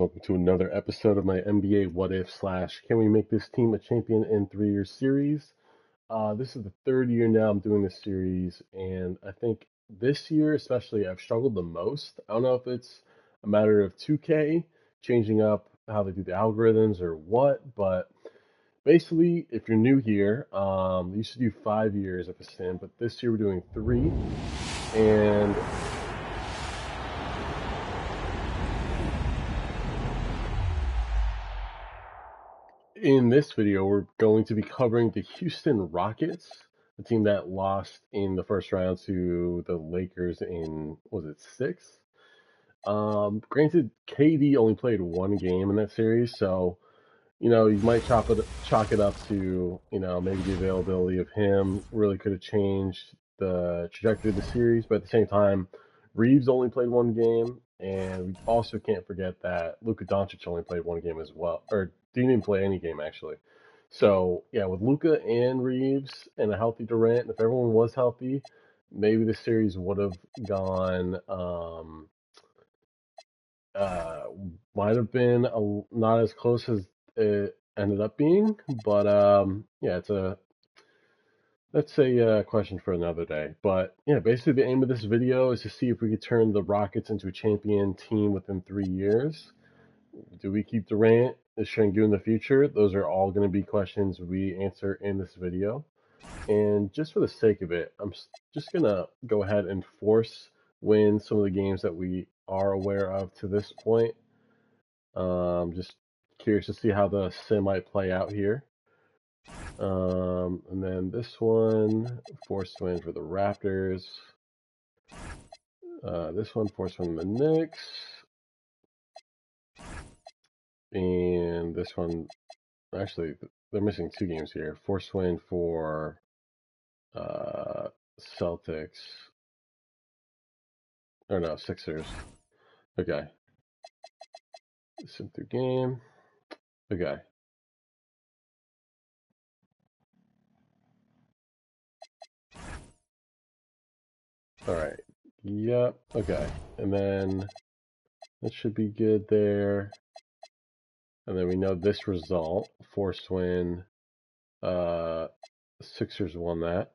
Welcome to another episode of my NBA What If slash Can We Make This Team a Champion in 3 Year series. This is the third year now I'm doing this series, and I think this year especially I've struggled the most. I don't know if it's a matter of 2K changing up how they do the algorithms or what, but basically, if you're new here, they used to do 5 years of a sim, but this year we're doing three, and in this video, we're going to be covering the Houston Rockets, the team that lost in the first round to the Lakers in, was it six? Granted, KD only played one game in that series, so you might chalk it up to maybe the availability of him really could have changed the trajectory of the series. But at the same time, Reeves only played one game, and we also can't forget that Luka Doncic only played one game as well, or didn't even play any game actually. So yeah, with Luka and Reeves and a healthy Durant, if everyone was healthy, maybe the series would have gone. Uh, might have been not as close as it ended up being, but yeah, that's a question for another day. But yeah, basically the aim of this video is to see if we could turn the Rockets into a champion team within 3 years. Do we keep Durant? Is Şengün in the future? Those are all going to be questions we answer in this video. And just for the sake of it, I'm just going to go ahead and force win some of the games that we are aware of to this point. Just curious to see how the sim might play out here. And then this one, forced win for the Raptors. This one, forced win the Knicks. And this one, actually, they're missing two games here. Forced win for Celtics. Or no, Sixers. Okay. Sim through game. Okay. Alright. Yep. Okay. And then that should be good there. And then we know this result. Forced win. Sixers won that.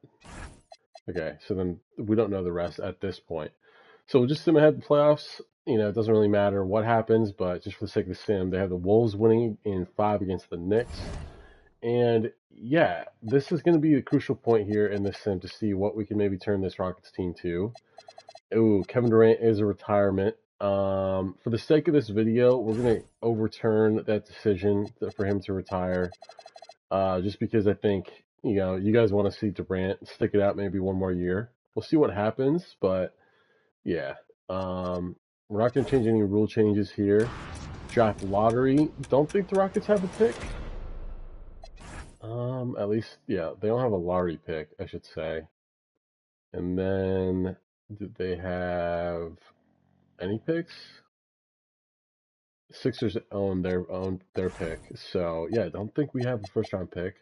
Okay, so then we don't know the rest at this point. So we'll just sim ahead the playoffs. It doesn't really matter what happens, but just for the sake of the sim, they have the Wolves winning in 5 against the Knicks. And yeah, this is going to be a crucial point here in this sim to see what we can maybe turn this Rockets team to. Ooh, Kevin Durant is a retirement. For the sake of this video, we're going to overturn that decision for him to retire. Just because I think, you guys want to see Durant stick it out maybe one more year. We'll see what happens, but yeah. We're not going to change any rule changes here. Draft lottery. Don't think the Rockets have a pick. At least, yeah, they don't have a lottery pick, I should say. And then, did they have any picks? Sixers own their pick. So yeah, I don't think we have a first round pick.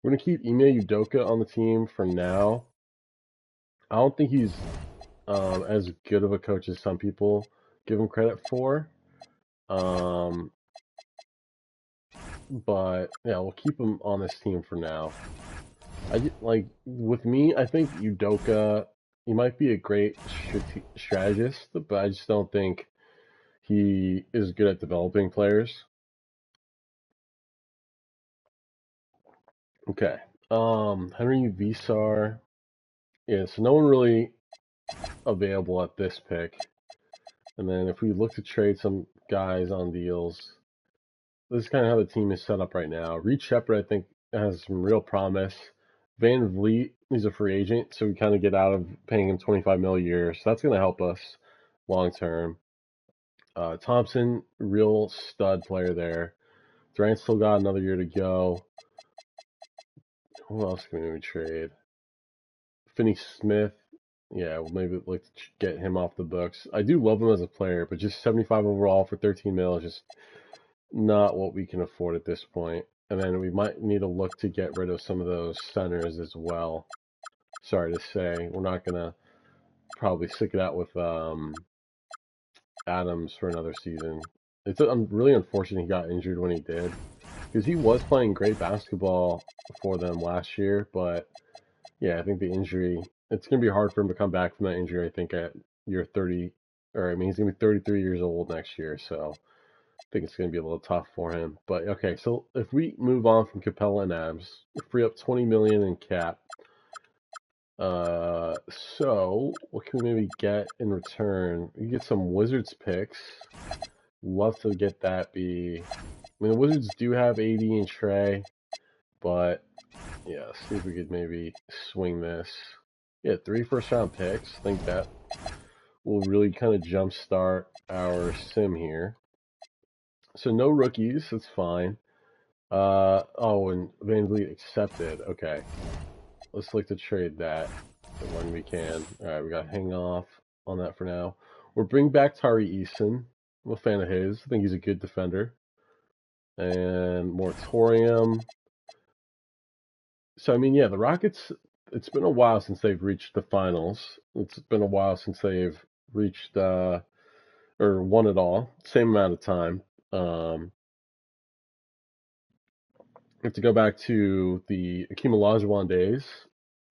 We're gonna keep Ime Udoka on the team for now. I don't think he's as good of a coach as some people give him credit for. But yeah, we'll keep him on this team for now. With me, I think Udoka, he might be a great strategist, but I just don't think he is good at developing players. Okay. Henry Visar. Yeah, so no one really available at this pick. And then if we look to trade some guys on deals, this is kind of how the team is set up right now. Reed Shepard, I think, has some real promise. Van Vliet, he's a free agent, so we kind of get out of paying him 25 mil a year. So that's going to help us long term. Thompson, real stud player there. Durant still got another year to go. Who else can we trade? Finney Smith. Yeah, well, maybe like get him off the books. I do love him as a player, but just 75 overall for 13 mil is just not what we can afford at this point. And then we might need to look to get rid of some of those centers as well. Sorry to say, we're not gonna probably stick it out with Adams for another season. It's really unfortunate he got injured when he did, because he was playing great basketball for them last year. But yeah, I think the injury, it's going to be hard for him to come back from that injury. I think at year 30, or I mean, he's going to be 33 years old next year, so I think it's going to be a little tough for him. But okay, so if we move on from Capella and Abs, free up 20 million in cap. So what can we maybe get in return? We get some Wizards picks. Love to get that. I mean, the Wizards do have 80 in Trey, but yeah, see if we could maybe swing this. Yeah, 3 first-round picks. I think that will really kind of jumpstart our sim here. So no rookies, that's fine. Oh, and VanVleet accepted. Okay, let's look to trade that when we can. All right, we got to hang off on that for now. We'll bring back Tari Eason. I'm a fan of his. I think he's a good defender. And Moratorium. So, I mean, yeah, the Rockets, it's been a while since they've reached the finals. It's been a while since they've reached, or won it all. Same amount of time. We have to go back to the Akeem Olajuwon days,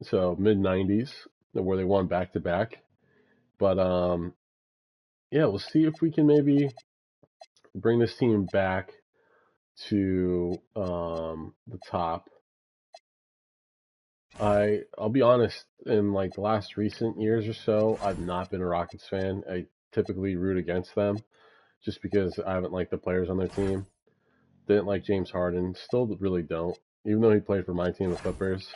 so mid-90s, where they won back-to-back. But, yeah, we'll see if we can maybe bring this team back to the top. I'll be honest, in like the last recent years or so, I've not been a Rockets fan. I typically root against them just because I haven't liked the players on their team. Didn't like James Harden, still really don't. Even though he played for my team, the Clippers,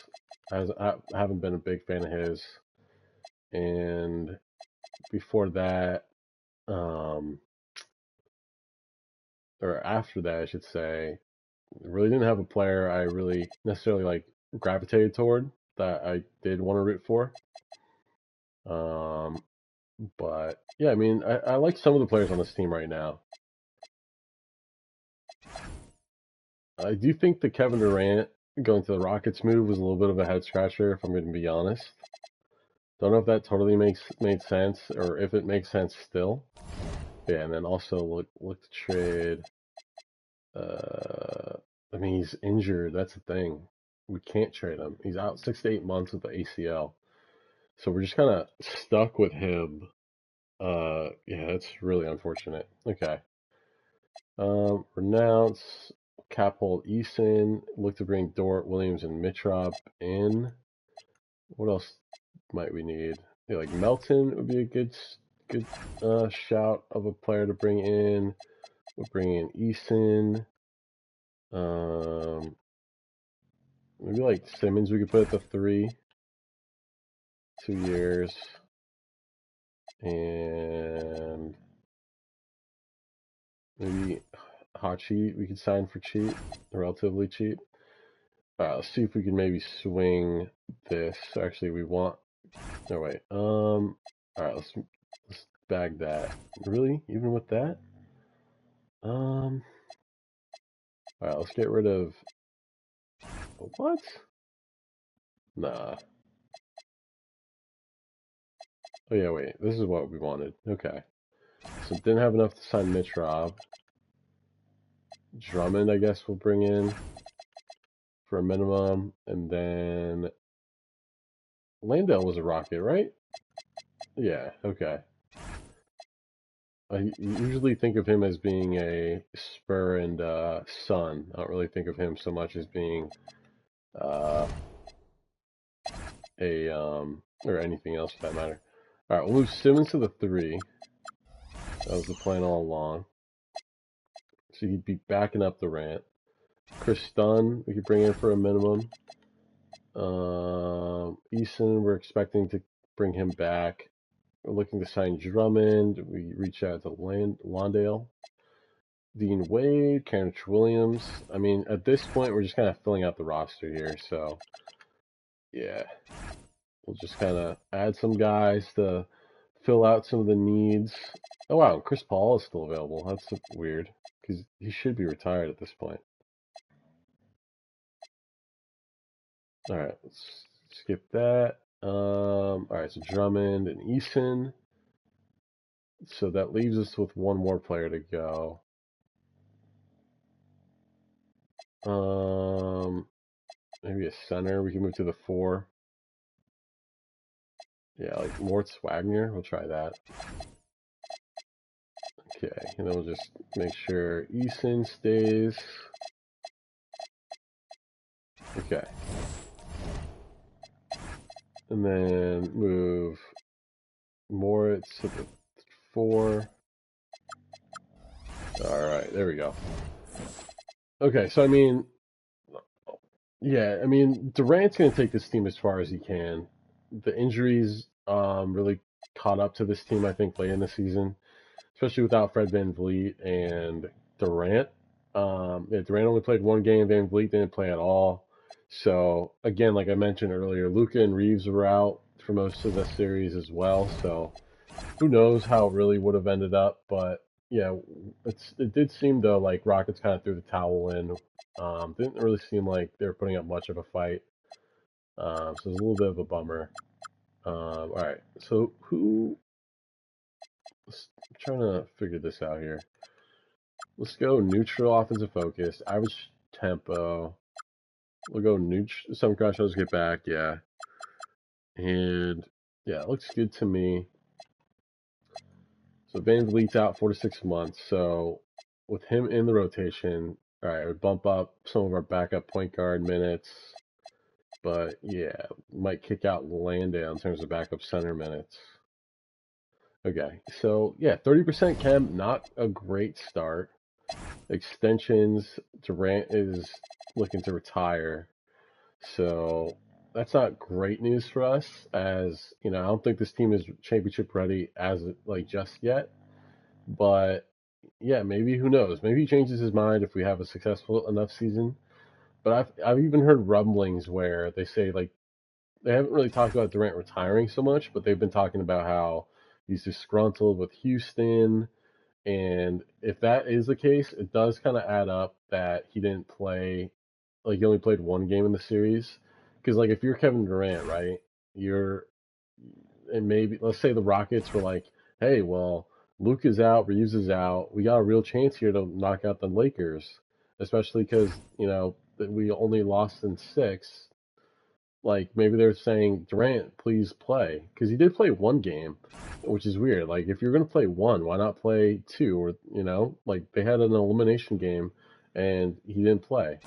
I haven't been a big fan of his. And before that, or after that, I should say, really didn't have a player I really necessarily like gravitated toward that I did want to root for. But yeah, I mean, I like some of the players on this team right now. I do think the Kevin Durant going to the Rockets move was a little bit of a head scratcher, if I'm going to be honest. Don't know if that totally made sense or if it makes sense still. Yeah, and then also look to trade. I mean, he's injured. That's the thing. We can't trade him. He's out 6 to 8 months with the ACL. So we're just kind of stuck with him. Yeah, that's really unfortunate. Okay. Renounce, cap hold Eason. Look to bring Dort, Williams, and Mitrop in. What else might we need? Yeah, like Melton would be a good shout of a player to bring in. We'll bring in Eason. Maybe like Simmons we could put at the 3. 2 years. And maybe hot cheap we could sign for cheap, relatively cheap. Let's see if we can maybe swing this. Actually, we want. No wait. All right, let's bag that. Really, even with that. All right, let's get rid of. What? Nah. Oh yeah, wait. This is what we wanted. Okay. So didn't have enough to sign Mitch Rob. Drummond, I guess we'll bring in for a minimum, and then Landale was a Rocket, right? Yeah. Okay. I usually think of him as being a Spur and Sun. I don't really think of him so much as being uh, or anything else for that matter. All right, we'll move Simmons to the 3. That was the plan all along. So he'd be backing up Durant. Chris Dunn, we could bring in for a minimum. Eason, we're expecting to bring him back. We're looking to sign Drummond. We reach out to Landale. Dean Wade, Kenrich Williams. I mean, at this point, we're just kind of filling out the roster here. So, yeah, we'll just kind of add some guys to fill out some of the needs. Oh, wow, Chris Paul is still available. That's weird because he should be retired at this point. All right, let's skip that. All right, so Drummond and Eason. So that leaves us with one more player to go. Maybe a center. We can move to the 4. Yeah, like Moritz Wagner. We'll try that. Okay, and then we'll just make sure Eason stays. Okay. And then move Moritz to the 4. Alright, there we go. Okay, so I mean, yeah, I mean, Durant's going to take this team as far as he can. The injuries really caught up to this team, I think, late in the season, especially without Fred VanVleet and Durant. Yeah, Durant only played one game. VanVleet didn't play at all. So, again, like I mentioned earlier, Luka and Reeves were out for most of the series as well. So, who knows how it really would have ended up. But, yeah, it did seem, though, like Rockets kind of threw the towel in. Didn't really seem like they were putting up much of a fight. So it's a little bit of a bummer. All right, so I'm trying to figure this out here. Let's go neutral offensive focus, average tempo. We'll go neutral. Some crash shows get back, yeah. And yeah, it looks good to me. So VanVleet's out 4 to 6 months. So with him in the rotation, all right, I would bump up some of our backup point guard minutes. But yeah, might kick out Landale in terms of backup center minutes. Okay, so yeah, 30% chem, not a great start. Extensions, Durant is looking to retire. So that's not great news for us, as you know, I don't think this team is championship ready as like just yet. But yeah, maybe, who knows? Maybe he changes his mind if we have a successful enough season. But I've even heard rumblings where they say, like, they haven't really talked about Durant retiring so much, but they've been talking about how he's disgruntled with Houston. And if that is the case, it does kind of add up that he didn't play, like he only played one game in the series. Because like if you're Kevin Durant, right, you're, and maybe let's say the Rockets were like, hey, well, Luke is out, Reeves is out, we got a real chance here to knock out the Lakers, especially because you know that we only lost in 6. Like maybe they're saying, Durant, please play, because he did play one game, which is weird. Like if you're gonna play one, why not play 2? Or like they had an elimination game, and he didn't play,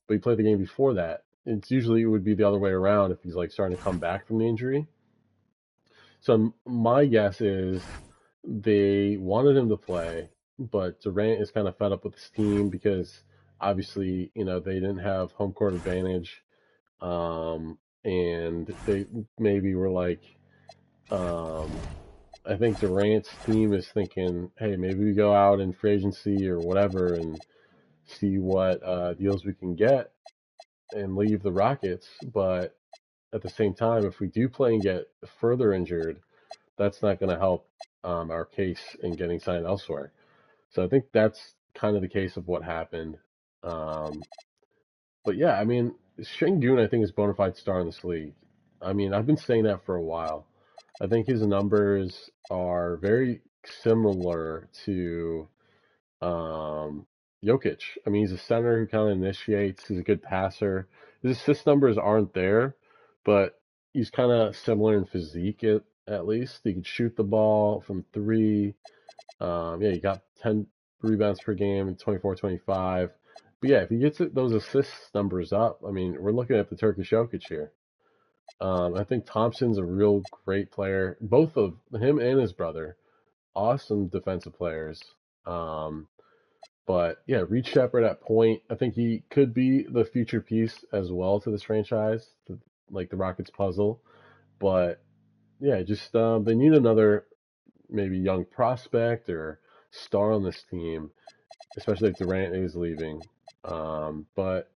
but he played the game before that. It's usually, it would be the other way around if he's like starting to come back from the injury. So my guess is they wanted him to play, but Durant is kind of fed up with his team because obviously they didn't have home court advantage. And they maybe were like, um, I think Durant's team is thinking, hey, maybe we go out in free agency or whatever and see what deals we can get and leave the Rockets. But at the same time, if we do play and get further injured, that's not going to help our case in getting signed elsewhere. So I think that's kind of the case of what happened. Um, But yeah, I mean, Şengün, I think, is a bona fide star in this league. I mean, I've been saying that for a while. I think his numbers are very similar to um, Jokic. I mean, he's a center who kind of initiates. He's a good passer. His assist numbers aren't there, but he's kind of similar in physique at least. He can shoot the ball from 3. Yeah, he got 10 rebounds per game in 24-25. But yeah, if he gets those assist numbers up, I mean, we're looking at the Turkish Jokic here. I think Thompson's a real great player. Both of him and his brother, awesome defensive players. Um, but yeah, Reed Shepherd at point, I think he could be the future piece as well to this franchise, like the Rockets puzzle. But yeah, just they need another maybe young prospect or star on this team, especially if Durant is leaving. But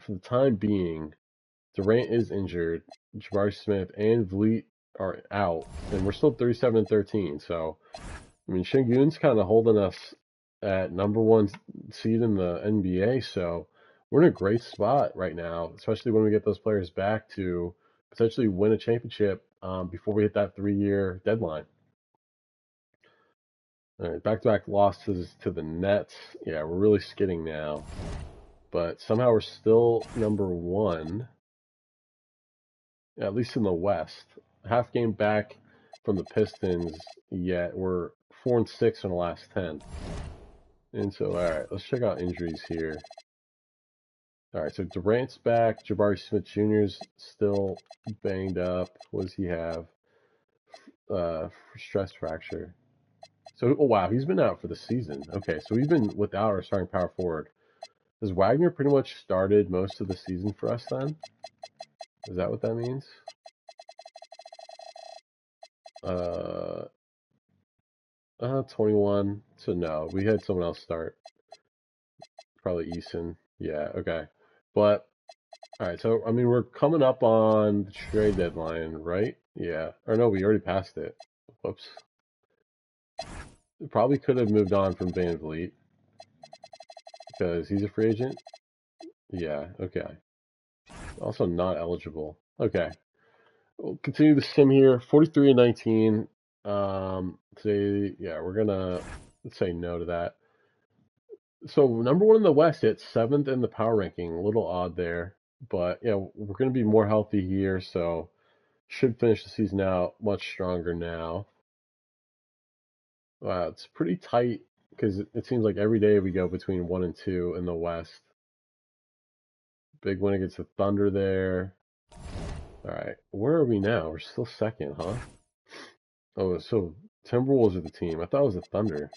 for the time being, Durant is injured. Jabari Smith and Vliet are out, and we're still 37-13. So, I mean, Şengün's kind of holding us at number 1 seed in the NBA. So, we're in a great spot right now, especially when we get those players back to potentially win a championship before we hit that 3-year deadline. All right, back-to-back losses to the Nets. Yeah, we're really skidding now. but somehow we're still #1, at least in the West. Half game back from the Pistons, yet we're 4-6 in the last 10. And so, all right, let's check out injuries here. All right, so Durant's back. Jabari Smith Jr.'s still banged up. What does he have? Stress fracture. So, oh wow, he's been out for the season. Okay, so we've been without our starting power forward. Has Wagner pretty much started most of the season for us then? Is that what that means? 21. So no, we had someone else start. Probably Eason. Yeah, okay. But, alright, so, I mean, we're coming up on the trade deadline, right? Yeah. Or no, we already passed it. Whoops. We probably could have moved on from Van Vliet. Because he's a free agent. Yeah, okay. Also not eligible. Okay. We'll continue the sim here. 43-19. Today, yeah, we're gonna say no to that. So #1 in the West, it's 7th in the power ranking. A little odd there, but yeah, we're gonna be more healthy here, so should finish the season out much stronger now. Wow, it's pretty tight because it seems like every day we go between 1 and 2 in the West. Big win against the Thunder there. All right, where are we now? We're still 2nd, huh? Oh, so Timberwolves are the team. I thought it was the Thunder.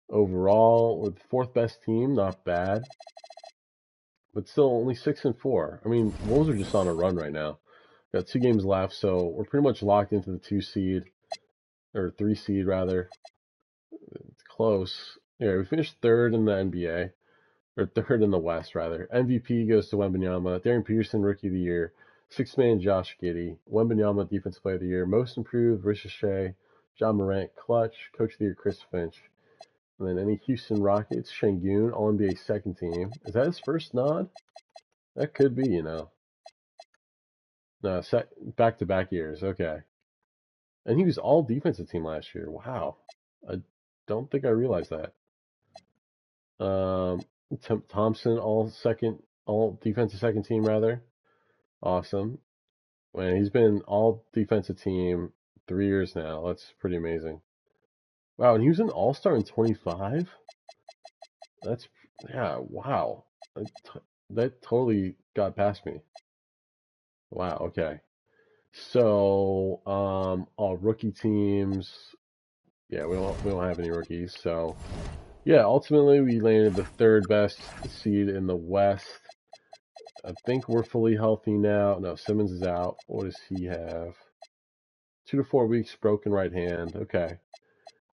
Overall, with 4th best team, not bad, but still only 6-4. I mean, Wolves are just on a run right now. Got 2 games left, so we're pretty much locked into the 2 seed, or 3 seed rather. It's close. Yeah, we finished 3rd in the NBA, or 3rd in the West rather. MVP goes to Wembanyama. Darren Peterson, Rookie of the Year. 6th man, Josh Giddey. Wembanyama, Defensive Player of the Year. Most Improved, Ricochet. John Morant, Clutch. Coach of the Year, Chris Finch. And then any Houston Rockets, Şengün, All-NBA 2nd team. Is that his first nod? That could be, you know. No, back-to-back years. Okay. And he was all defensive team last year. Wow. I don't think I realized that. Thompson, all defensive 2nd team rather. Awesome. Man, he's been all defensive team 3 years now. That's pretty amazing. Wow, and he was an all-star in 25? That's, yeah, wow. That totally got past me. Wow, okay. So, all rookie teams. Yeah, we don't have any rookies. So, yeah, ultimately we landed the 3rd best seed in the West. I think we're fully healthy now. No, Simmons is out. What does he have? 2 to 4 weeks, broken right hand. Okay.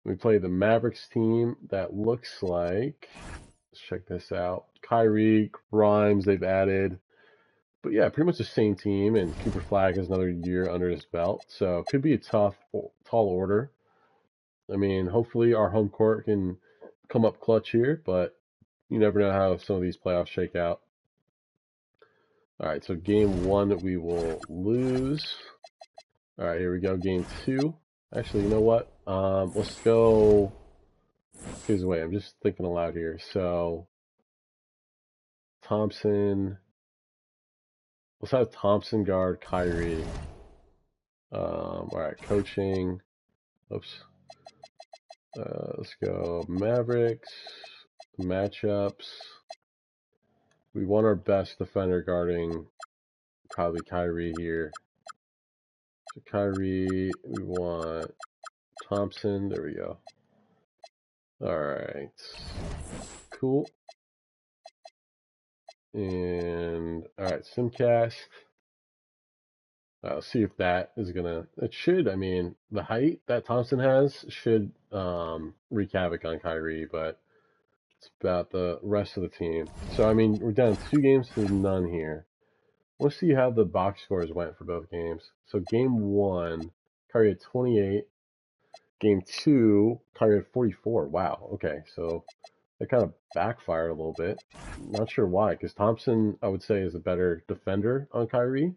We play the Mavericks team that looks like, let's check this out. Kyrie, Grimes, they've added. But yeah, pretty much the same team, and Cooper Flag has another year under his belt. So it could be a tall order. I mean, hopefully our home court can come up clutch here, but you never know how some of these playoffs shake out. All right, so game 1 we will lose. All right, here we go, game 2. Actually, you know what? Let's go. Here's the way. I'm just thinking aloud here. So Thompson. Let's have Thompson guard Kyrie. All right, coaching. Oops. Let's go Mavericks. Matchups. We want our best defender guarding probably Kyrie here. So Kyrie, we want Thompson. There we go. All right. Cool. And all right, Simcast. See if that is gonna. It should. I mean, the height that Thompson has should wreak havoc on Kyrie, but it's about the rest of the team. So I mean, we're down 2 games to none here. Let's see how the box scores went for both games. So game 1, Kyrie had 28. Game 2, Kyrie had 44. Wow. Okay, so it kind of backfired a little bit. Not sure why, because Thompson, I would say, is a better defender on Kyrie.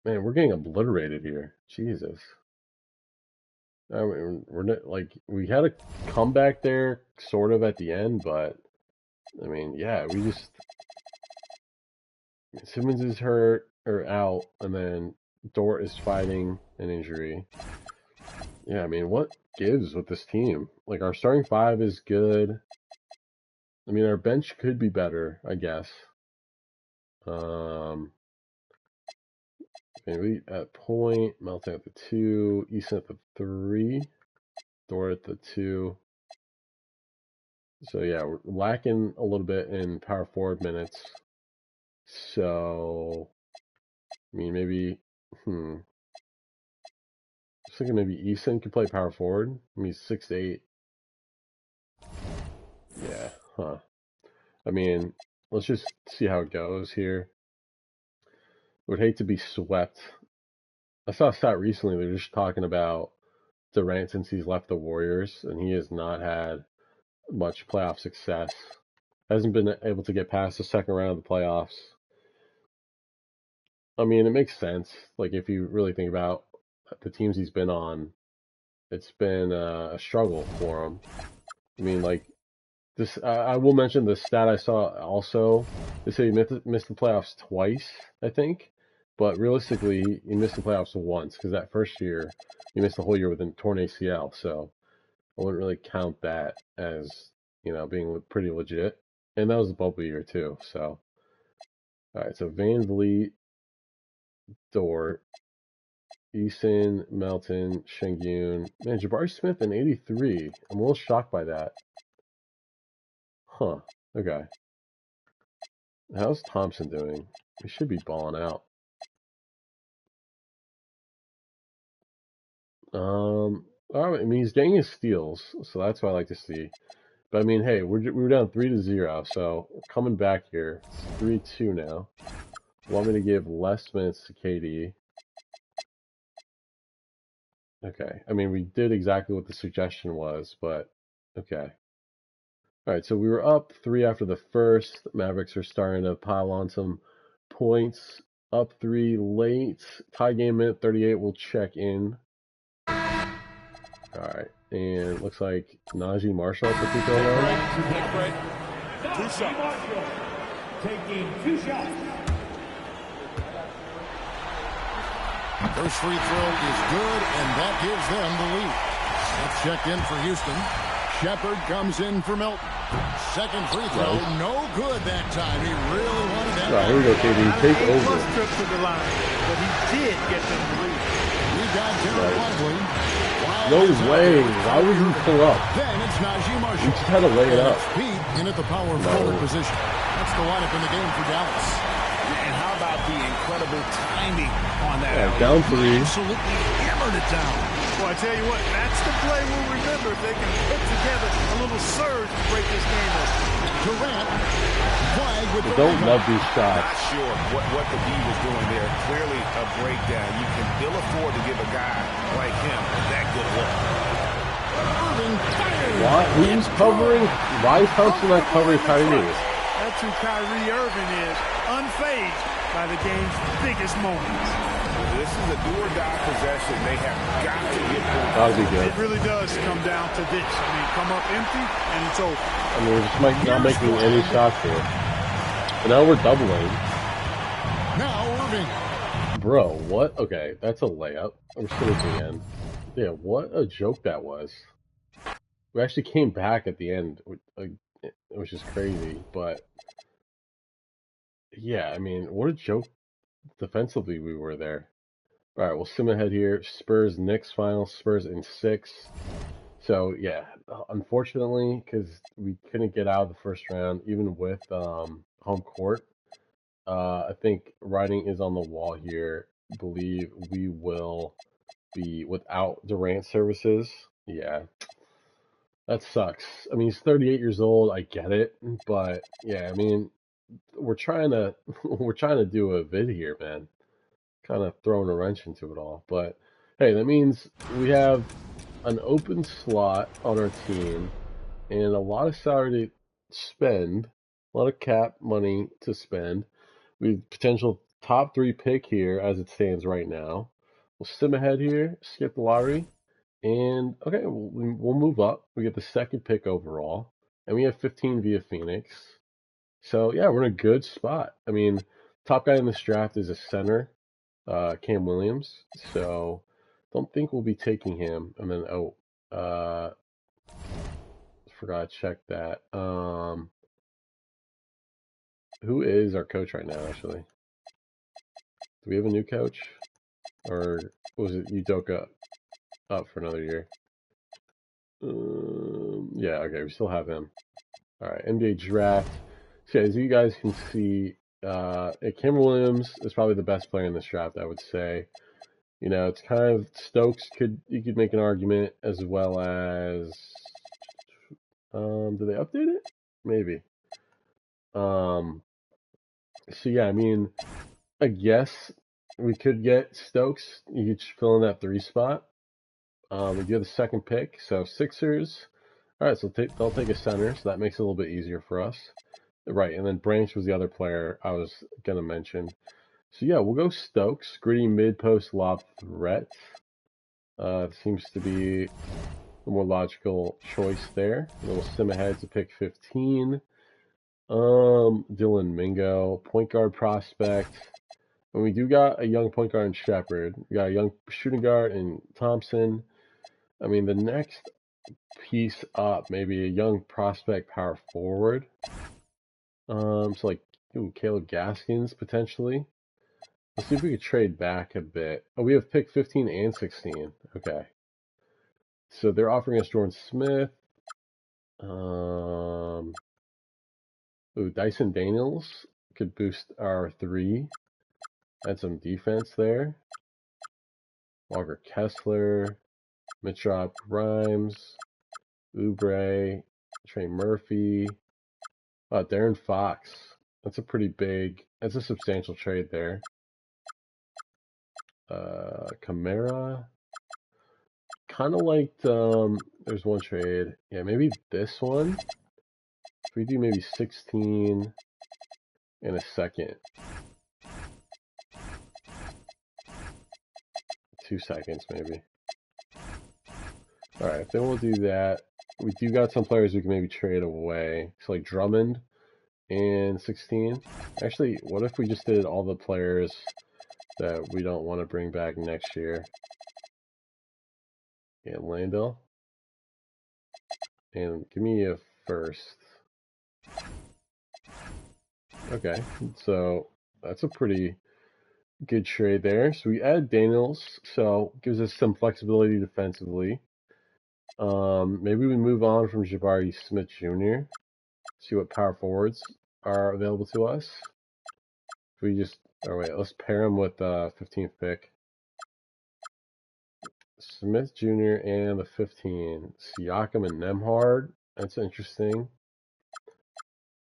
Man, we're getting obliterated here. Jesus. I mean, we're not, like, we had a comeback there sort of at the end, but I mean, yeah, Simmons is hurt or out, and then Dort is fighting an injury. Yeah, I mean, what gives with this team? Like, our starting five is good. I mean, our bench could be better, I guess. Maybe at point, Melton at the 2, Easton at the 3, Dort at the 2. So yeah, we're lacking a little bit in power forward minutes. So, I mean, maybe, just thinking maybe Easton could play power forward. I mean, he's 6'8". Yeah, huh. I mean, let's just see how it goes here. Would hate to be swept. I saw a stat recently, they're just talking about Durant since he's left the Warriors, and he has not had much playoff success. Hasn't been able to get past the second round of the playoffs. I mean, it makes sense. Like, if you really think about the teams he's been on, it's been a struggle for him. I mean, like, this, I will mention the stat I saw also. They say he missed the playoffs twice, I think. But realistically, he missed the playoffs once, because that first year, he missed the whole year with a torn ACL. So I wouldn't really count that as, being pretty legit. And that was a bubble year, too. So, all right, so Van Vliet, Dort, Eason, Melton, Şengün. Man, Jabari Smith in 83. I'm a little shocked by that. Huh. Okay. How's Thompson doing? He should be balling out. I mean, he's getting his steals, so that's what I like to see. But I mean, hey, we're down 3-0, so we're coming back here. It's 3-2 now. Want me to give less minutes to KD? Okay. I mean, we did exactly what the suggestion was, but okay. All right, so we were up 3 after the first. Mavericks are starting to pile on some points. Up 3 late. Tie game minute 38 will check in. All right, and looks like Najee Marshall at the free throw line. Two shots. Taking 2 shots. First free throw is good, and that gives them the lead. Let's check in for Houston. Shepard comes in for Milton. Second free throw, no good that time. He really wanted that. Here we go, KD. Take over. Trip to the line, but he did get them to lead. We got Jared Lively. No way. Why would he pull up? Then it's Najee Marshall. He just had to lay it up. Pete in at the power forward position. That's the lineup in the game for Dallas. And how about the incredible timing on that? Yeah, down 3. Absolutely hammered it down. Well, I tell you what, that's the play we'll remember if they can put together a little surge to break this game up. Durant, flag with the Don't love these shots. Not sure what the D was doing there. Clearly a breakdown. You can ill afford to give a guy like him that good look. Irving fires. Why? Who's covering? Why is Thompson not covering Kyrie? That's who Kyrie Irving is, unfazed by the game's biggest moments. This is a do-or-die possession. They have got to get points. That'll be good. It really does come down to this. I mean, come up empty, and it's over. I mean, we're just not making any shots here. And now we're doubling. Now Irving. Bro, what? Okay, that's a layup. We're still at the end. Yeah, what a joke that was. We actually came back at the end, which is crazy, but yeah, I mean, what a joke defensively we were there. All right, we'll sim ahead here. Spurs Knicks final. Spurs in 6. So yeah, unfortunately, because we couldn't get out of the first round, even with home court, I think writing is on the wall here. Believe we will be without Durant services. Yeah, that sucks. I mean, he's 38 years old. I get it, but yeah, I mean, we're trying to do a vid here, man. Kind of throwing a wrench into it all. But hey, that means we have an open slot on our team and a lot of salary to spend, a lot of cap money to spend. We have potential top 3 pick here as it stands right now. We'll sim ahead here, skip the lottery, and okay, we'll move up. We get the 2nd pick overall. and we have 15 via Phoenix. So yeah, we're in a good spot. I mean, top guy in this draft is a center, Cam Williams. So don't think we'll be taking him. And then forgot to check that. Who is our coach right now? Actually, do we have a new coach, or was it Udoka up for another year? Yeah, okay, we still have him. All right, NBA draft. So as you guys can see, Cam Williams is probably the best player in this draft, I would say. You know, it's kind of Stokes you could make an argument, as well as did they update it? Maybe. So yeah, I mean, I guess we could get Stokes. You could fill in that 3 spot. We do have the second pick, so Sixers. All right, so they'll take a center, so that makes it a little bit easier for us. Right, and then Branch was the other player I was gonna mention. So yeah, we'll go Stokes, gritty mid-post lob threat. Seems to be the more logical choice there. A little sim ahead to pick 15. Dylan Mingo, point guard prospect. And we do got a young point guard in Shepard. We got a young shooting guard in Thompson. I mean, the next piece up, maybe a young prospect power forward. So like, Caleb Gaskins potentially. Let's see if we could trade back a bit. Oh, we have pick 15 and 16. Okay. So they're offering us Jordan Smith. Dyson Daniels could boost our 3. Add some defense there. Walker Kessler, Mitchell Grimes, Oubre, Trey Murphy. Darren Fox. That's a substantial trade there. Kamara. Kind of liked, there's one trade. Yeah, maybe this one. If we do maybe 16 and a second. 2 seconds maybe. Alright, then we'll do that. We do got some players we can maybe trade away. So like Drummond and 16. Actually, what if we just did all the players that we don't want to bring back next year? And Landell. And give me a first. Okay, so that's a pretty good trade there. So we add Daniels, so gives us some flexibility defensively. Maybe we move on from Jabari Smith Jr. See what power forwards are available to us. If we just, let's pair him with the 15th pick. Smith Jr. and the 15. Siakam and Nemhard. That's interesting.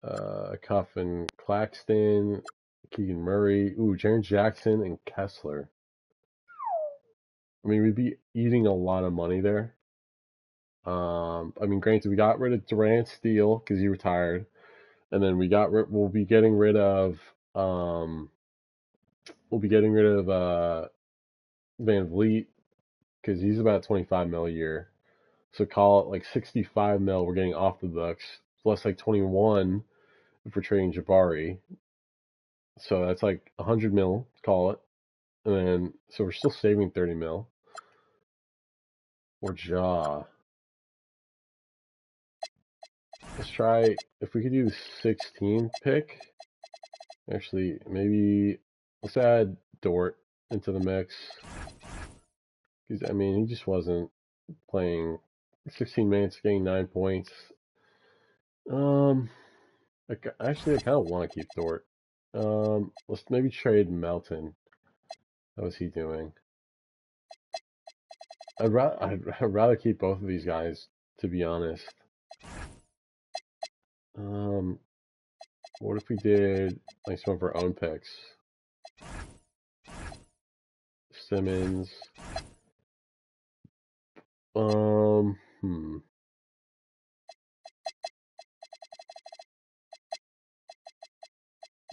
Cuff and Claxton. Keegan Murray. Jaren Jackson and Kessler. I mean, we'd be eating a lot of money there. I mean, granted, we got rid of Durant Steele because he retired. And then we'll be getting rid of, Van Vliet because he's about 25 mil a year. So call it like 65 mil we're getting off the books, plus like 21 if we're trading Jabari. So that's like 100 mil, call it. And then, so we're still saving 30 mil. Or Ja. Let's try, if we could do the 16 pick. Actually, maybe, let's add Dort into the mix. Because, I mean, he just wasn't playing 16 minutes, getting 9 points. Actually, I kind of want to keep Dort. Let's maybe trade Melton. How is he doing? I'd rather keep both of these guys, to be honest. What if we did like some of our own picks? Simmons.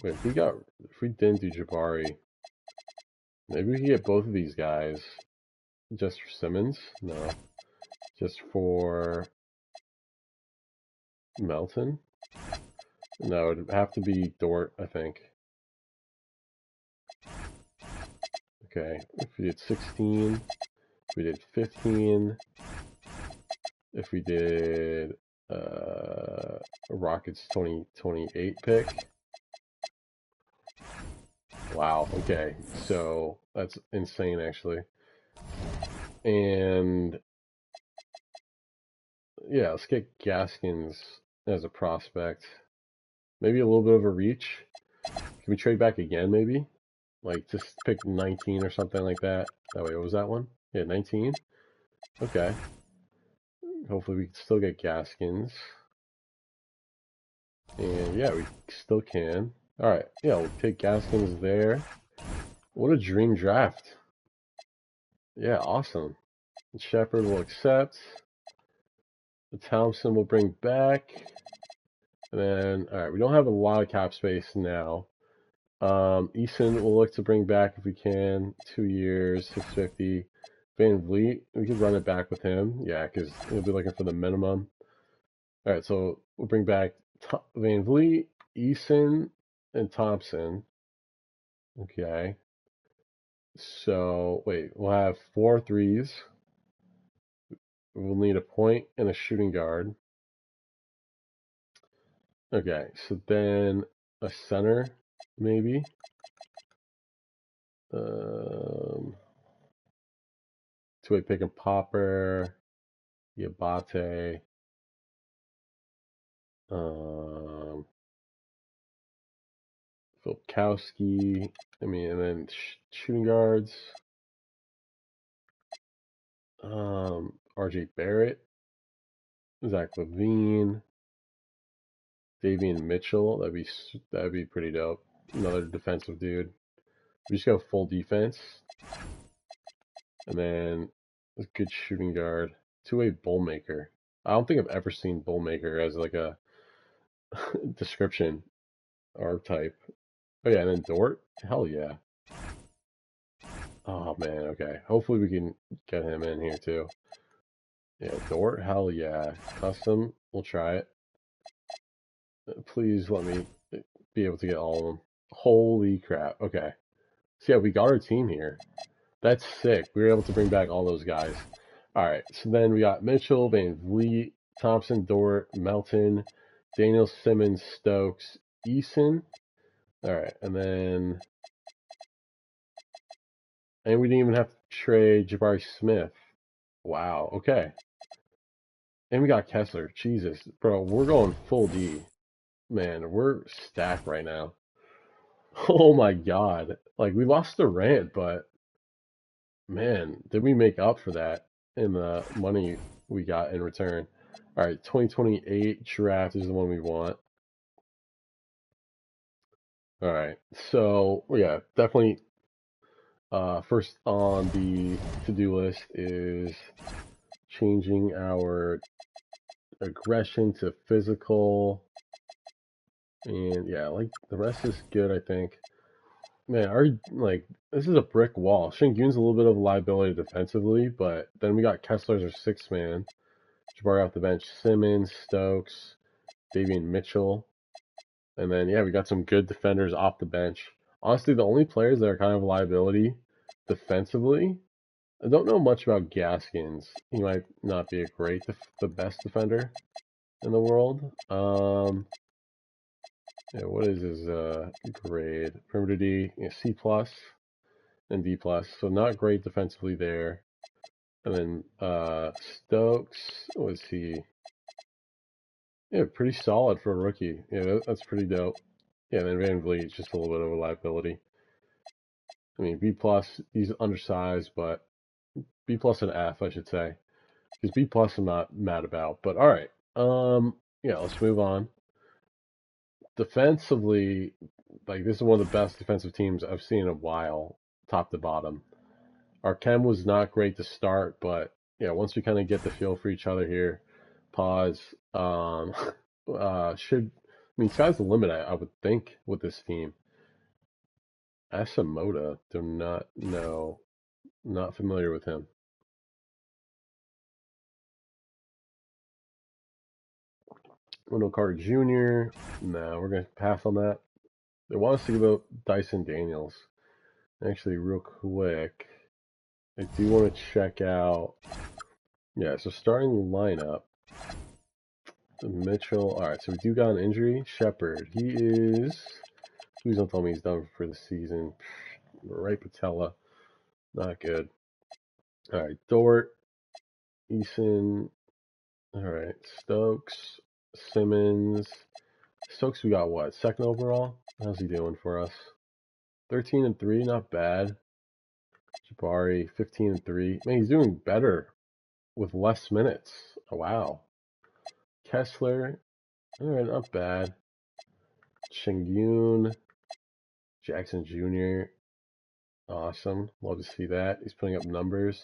Wait, if we didn't do Jabari, maybe we could get both of these guys just for Simmons? No. Just for Melton? No, it'd have to be Dort, I think. Okay, if we did 16, if we did 15, if we did Rockets 2028 pick. Wow, okay, so that's insane actually. And yeah, let's get Gaskins as a prospect. Maybe a little bit of a reach. Can we trade back again maybe? Like just pick 19 or something like that. Oh wait, what was that one? Yeah, 19? Okay. Hopefully we can still get Gaskins. And yeah, we still can. Alright, yeah, we'll take Gaskins there. What a dream draft. Yeah, awesome. Shepard will accept. The Thompson will bring back. And then, alright, we don't have a lot of cap space now. Eason will look to bring back if we can. 2 years, 650. Van Vliet, we could run it back with him. Yeah, because he'll be looking for the minimum. Alright, so we'll bring back Van Vliet, Eason, and Thompson. Okay. So, wait, we'll have 4 threes. We'll need a point and a shooting guard. Okay, so then a center, maybe. Two-way pick and popper, Yabate, Filipkowski. I mean, and then shooting guards. RJ Barrett, Zach LaVine, Davian Mitchell. That'd be pretty dope. Another defensive dude. We just go full defense, and then a good shooting guard. Two-way Bullmaker. I don't think I've ever seen Bullmaker as like a description archetype. Oh yeah, and then Dort. Hell yeah. Oh man, okay. Hopefully we can get him in here too. Yeah, Dort. Hell yeah. Custom. We'll try it. Please let me be able to get all of them. Holy crap. Okay. So yeah, we got our team here. That's sick. We were able to bring back all those guys. Alright, so then we got Mitchell, Van Vliet, Thompson, Dort, Melton, Daniel Simmons, Stokes, Eason. Alright, and we didn't even have to trade Jabari Smith. Wow, okay. And we got Kessler. Jesus, bro, we're going full D. Man, we're stacked right now. Oh my god. Like, we lost the rant, but man, did we make up for that in the money we got in return? All right, 2028 draft is the one we want. All right, so yeah, definitely. First on the to-do list is changing our aggression to physical, and yeah, like the rest is good, I think. Man, this is a brick wall. Şengün's a little bit of a liability defensively, but then we got Kessler as our sixth man. Jabari off the bench, Simmons, Stokes, Davian Mitchell. And then, yeah, we got some good defenders off the bench. Honestly, the only players that are kind of a liability defensively, I don't know much about Gaskins. He might not be the best defender in the world. Yeah, what is his grade? Perimeter D, yeah, C plus and D plus. So not great defensively there. And then Stokes, what is he? Yeah, pretty solid for a rookie. Yeah, that's pretty dope. Yeah, and then Van Vliet's just a little bit of a liability. I mean, B plus, he's undersized, but B plus and F, I should say. Because B plus I'm not mad about. But all right. Yeah, let's move on. Defensively, like this is one of the best defensive teams I've seen in a while, top to bottom. Our chem was not great to start, but yeah, once we kind of get the feel for each other here, pause. I mean, sky's the limit, I would think, with this team. Asamoah, do not know, not familiar with him. Wendell Carter Jr. No, we're going to pass on that. They want us to give up Dyson Daniels. Actually, real quick, I do want to check out. Yeah, so starting lineup. Mitchell. Alright, so we do got an injury. Shepard. He is. Please don't tell me he's done for the season. Right patella. Not good. Alright, Dort. Eason. Alright, Stokes. Simmons. Stokes, we got what? Second overall? How's he doing for us? 13-3, not bad. Jabari, 15-3. Man, he's doing better with less minutes. Oh, wow. Kessler, alright, not bad. Shingyun, Jackson Jr., awesome. Love to see that. He's putting up numbers.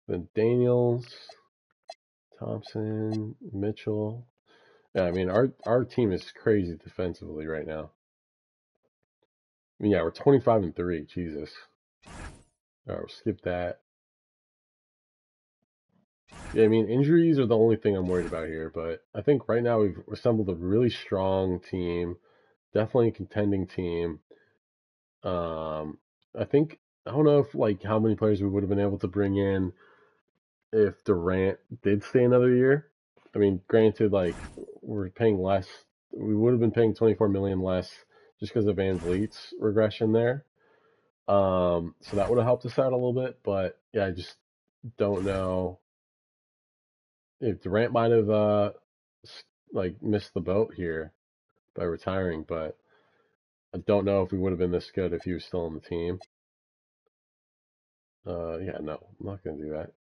Then Daniels, Thompson, Mitchell. Yeah, I mean, our team is crazy defensively right now. I mean, yeah, we're 25-3. Jesus. All right, we'll skip that. Yeah, I mean, injuries are the only thing I'm worried about here, but I think right now we've assembled a really strong team, definitely a contending team. I think I don't know if like how many players we would have been able to bring in if Durant did stay another year. I mean, granted, like we're paying less. We would have been paying 24 million less just because of Van Vliet's regression there. So that would have helped us out a little bit, but yeah, I just don't know if Durant might have like missed the boat here by retiring, but I don't know if we would have been this good if he was still on the team. Yeah, no, I'm not gonna do that.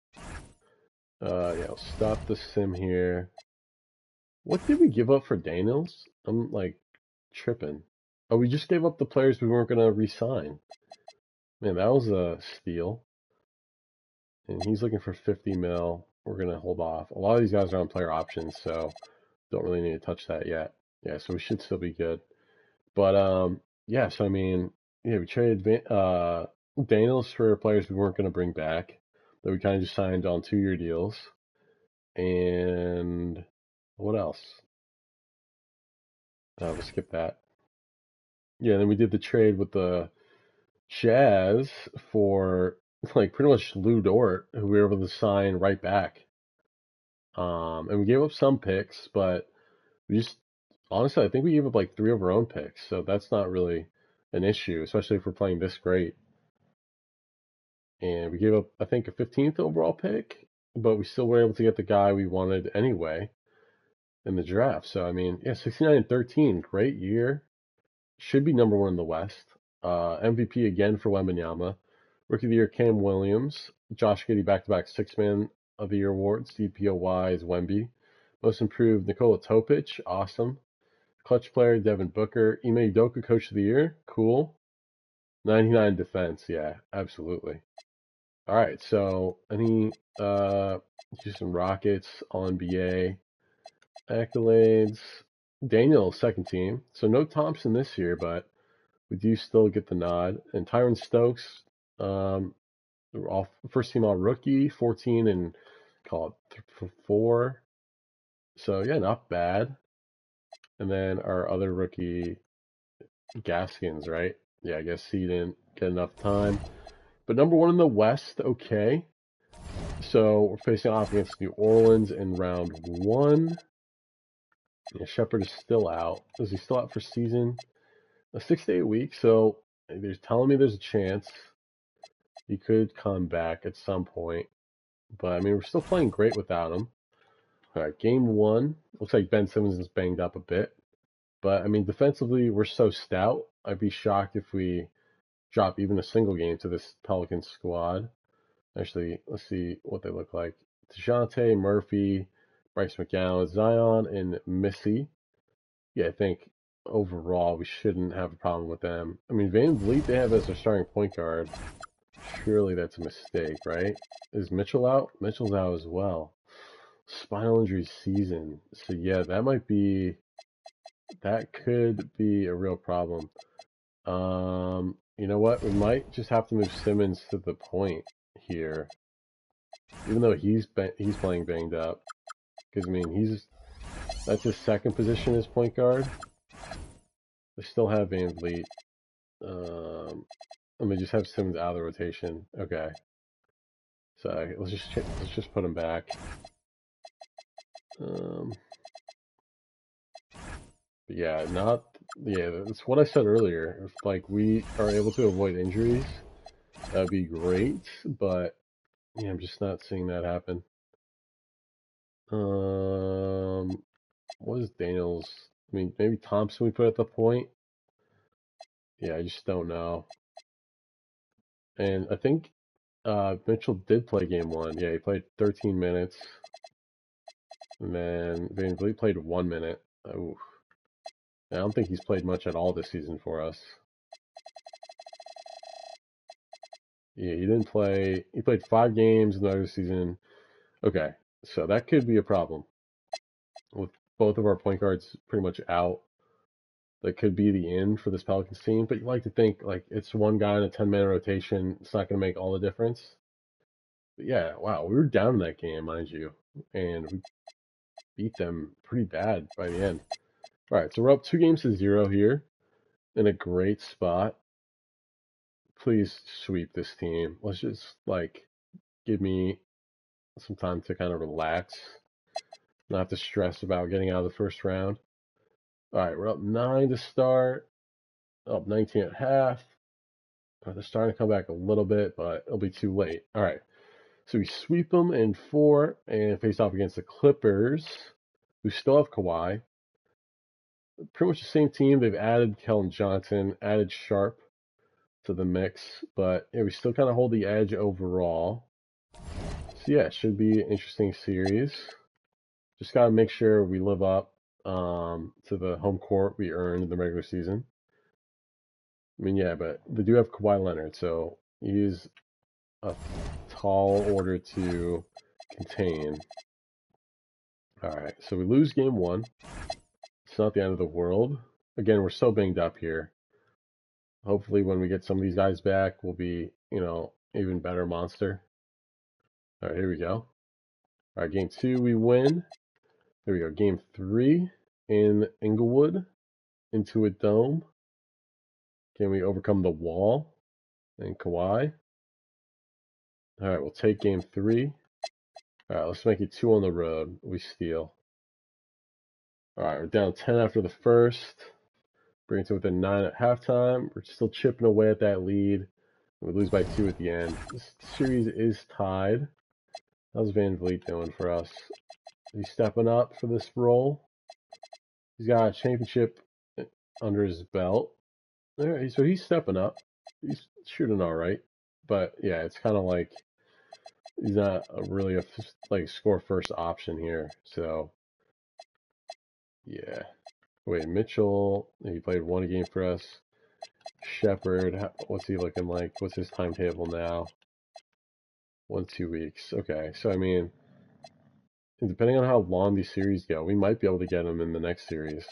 Yeah, I'll stop the sim here. What did we give up for Daniels? I'm like tripping. Oh, we just gave up the players we weren't gonna re-sign. Man, that was a steal. And he's looking for 50 mil. We're gonna hold off. A lot of these guys are on player options, so don't really need to touch that yet. Yeah, so we should still be good. But yeah, so I mean, yeah, we traded Daniels for players we weren't gonna bring back that we kind of just signed on 2-year deals. And what else? We'll skip that. Yeah, then we did the trade with the Jazz for like pretty much Lou Dort, who we were able to sign right back. And we gave up some picks, but we just honestly, I think we gave up like 3 of our own picks, so that's not really an issue, especially if we're playing this great. And we gave up, I think, a 15th overall pick, but we still were able to get the guy we wanted anyway in the draft. So I mean, yeah, 69-13, great year. Should be number 1 in the West. MVP again for Wembanyama. Rookie of the Year, Cam Williams. Josh Giddey back-to-back Six-Man of the Year awards. DPOY is Wemby. Most Improved, Nikola Topic. Awesome. Clutch player, Devin Booker. Ime Udoka, Coach of the Year. Cool. 99 defense. Yeah, absolutely. All right, so any Houston Rockets, All-NBA accolades. Daniel, second team. So no Thompson this year, but we do still get the nod. And Tyron Stokes, all first team all rookie, 14 and call it 4. So yeah, not bad. And then our other rookie, Gaskins, right? Yeah, I guess he didn't get enough time. But number 1 in the West, okay. So we're facing off against New Orleans in round 1. Yeah, Shepard is still out. Is he still out for season? 6 to 8 weeks. So they're telling me there's a chance he could come back at some point. But I mean, we're still playing great without him. All right, game 1. Looks like Ben Simmons is banged up a bit. But I mean, defensively, we're so stout. I'd be shocked if we drop even a single game to this Pelicans squad. Actually, let's see what they look like. DeJounte, Murphy, Bryce McGowan, Zion, and Missy. Yeah, I think overall we shouldn't have a problem with them. I mean, Van Vliet they have as their starting point guard. Surely that's a mistake, right? Is Mitchell out? Mitchell's out as well. Spinal injury season. So yeah, that could be a real problem. You know what? We might just have to move Simmons to the point here, even though he's playing banged up. Because I mean, That's his second position as point guard. I still have Van Vliet. Let me just have Simmons out of the rotation. Okay. So let's just put him back. Yeah, that's what I said earlier. If like we are able to avoid injuries, that'd be great. But yeah, I'm just not seeing that happen. What is Daniels? I mean, maybe Thompson we put at the point. Yeah, I just don't know. And I think Mitchell did play game 1. Yeah, he played 13 minutes. And then Van Vliet played 1 minute. Ooh. I don't think he's played much at all this season for us. Yeah, he didn't play. He played 5 games in the regular season. Okay, so that could be a problem. With both of our point guards pretty much out, that could be the end for this Pelicans team. But you like to think like it's one guy in a 10-man rotation. It's not going to make all the difference. But yeah, wow, we were down in that game, mind you, and we beat them pretty bad by the end. All right, so we're up 2-0 here in a great spot. Please sweep this team. Let's just like give me some time to kind of relax, not have to stress about getting out of the first round. All right, we're up 9 to start, up 19 at half. They're starting to come back a little bit, but it'll be too late. All right, so we sweep them in 4 and face off against the Clippers, who still have Kawhi. Pretty much the same team. They've added Kellen Johnson, added Sharp to the mix, but yeah, we still kind of hold the edge overall. So yeah, it should be an interesting series. Just got to make sure we live up to the home court we earned in the regular season. I mean, yeah, but they do have Kawhi Leonard, so he's a tall order to contain. All right, so we lose game 1. It's not the end of the world. Again, we're so banged up here. Hopefully, when we get some of these guys back, we'll be, even better monster. All right, here we go. All right, game 2, we win. Here we go. Game 3 in Inglewood, into a dome. Can we overcome the wall and Kawhi? All right, we'll take game 3. All right, let's make it 2 on the road. We steal. All right, we're down 10 after the first. Bring it to within 9 at halftime. We're still chipping away at that lead. We lose by 2 at the end. This series is tied. How's Van Vliet doing for us? Is he stepping up for this role? He's got a championship under his belt. All right, so he's stepping up. He's shooting all right. But yeah, it's kind of like he's not really a score first option here. So yeah. Wait, Mitchell, he played 1 game for us. Shepard, what's he looking like? What's his timetable now? 1-2 weeks. Okay, so I mean, depending on how long these series go, we might be able to get him in the next series.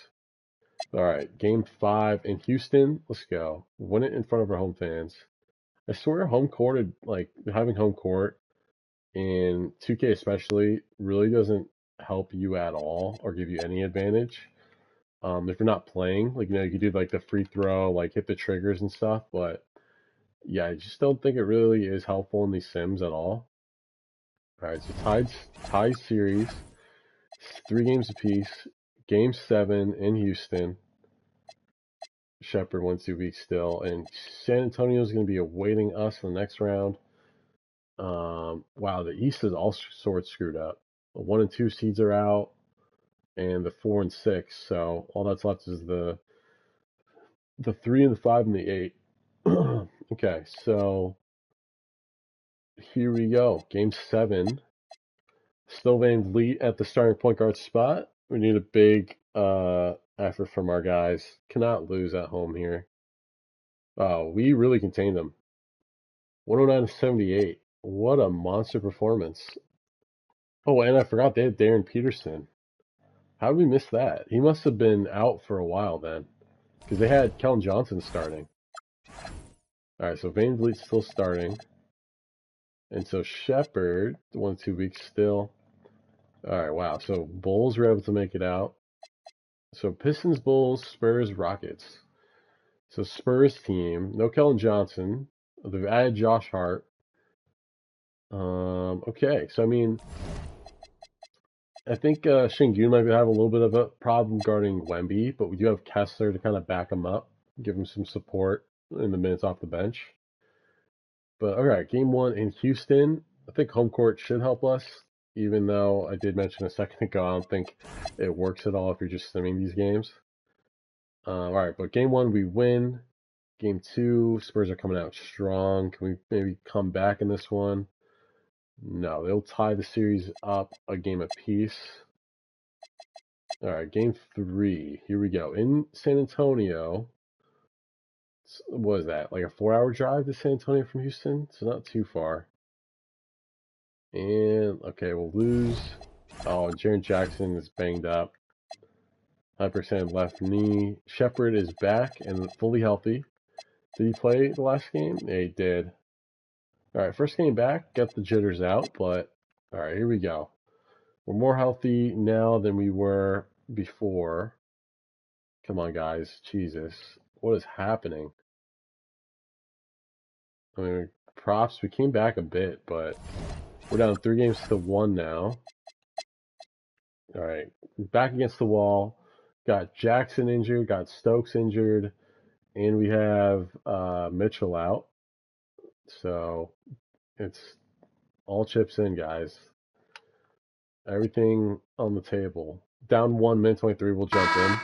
All right, game 5 in Houston. Let's go. Win it in front of our home fans. I swear, home court, like having home court in 2K especially, really doesn't help you at all or give you any advantage. If you're not playing, like you can do like the free throw, like hit the triggers and stuff, but yeah, I just don't think it really is helpful in these sims at all. All right, so tie series, 3 games apiece. Game 7 in Houston. Shepard 1-2 weeks still, and San Antonio is going to be awaiting us in the next round. Wow, the East is all sorts screwed up. The 1 and 2 seeds are out, and the 4 and 6. So all that's left is the 3 and the 5 and the 8. Okay, so here we go. Game 7. Still Van Vliet at the starting point guard spot. We need a big effort from our guys. Cannot lose at home here. Oh, we really contained them. 109-78. What a monster performance. Oh, and I forgot they had Darren Peterson. How did we miss that? He must have been out for a while then, because they had Kellen Johnson starting. All right, so Van Vliet's still starting. And so Shepard, 1-2 weeks still. All right, wow. So Bulls were able to make it out. So Pistons, Bulls, Spurs, Rockets. So Spurs team, no Kellen Johnson. They've added Josh Hart. Okay, so I mean, I think Şengün might have a little bit of a problem guarding Wemby, but we do have Kessler to kind of back him up, give him some support in the minutes off the bench. But all right, game one in Houston. I think home court should help us, even though I did mention a second ago, I don't think it works at all if you're just simming these games. All right, but game one we win. Game two, Spurs are coming out strong. Can we maybe come back in this one? No, they'll tie the series up a game apiece. All right, game three. Here we go. In San Antonio, what is that? Like a 4-hour drive to San Antonio from Houston? So not too far. And, okay, we'll lose. Oh, Jaren Jackson is banged up. 100% left knee. Shepherd is back and fully healthy. Did he play the last game? Yeah, he did. All right, first game back, got the jitters out, but all right, here we go. We're more healthy now than we were before. Come on, guys. Jesus. What is happening? I mean, props. We came back a bit, but we're down 3-1 now. All right, back against the wall. Got Jackson injured, got Stokes injured, and we have Mitchell out. So it's all chips in, guys. Everything on the table. Down 1 minute 23, we'll jump in.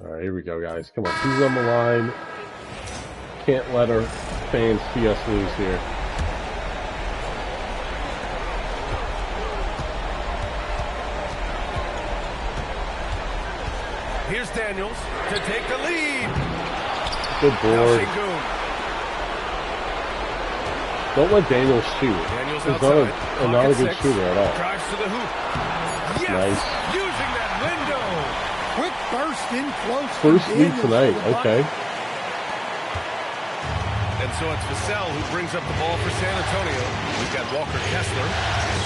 All right, here we go, guys. Come on, who's on the line? Can't let our fans see us lose here. Here's Daniels to take the lead. Good board. Don't let Daniels shoot. Daniels He's not a good shooter at all. Drives to the hoop. Yes, nice. Using that window. Quick burst in close. First lead tonight. Okay. And so it's Vassell who brings up the ball for San Antonio. We've got Walker Kessler,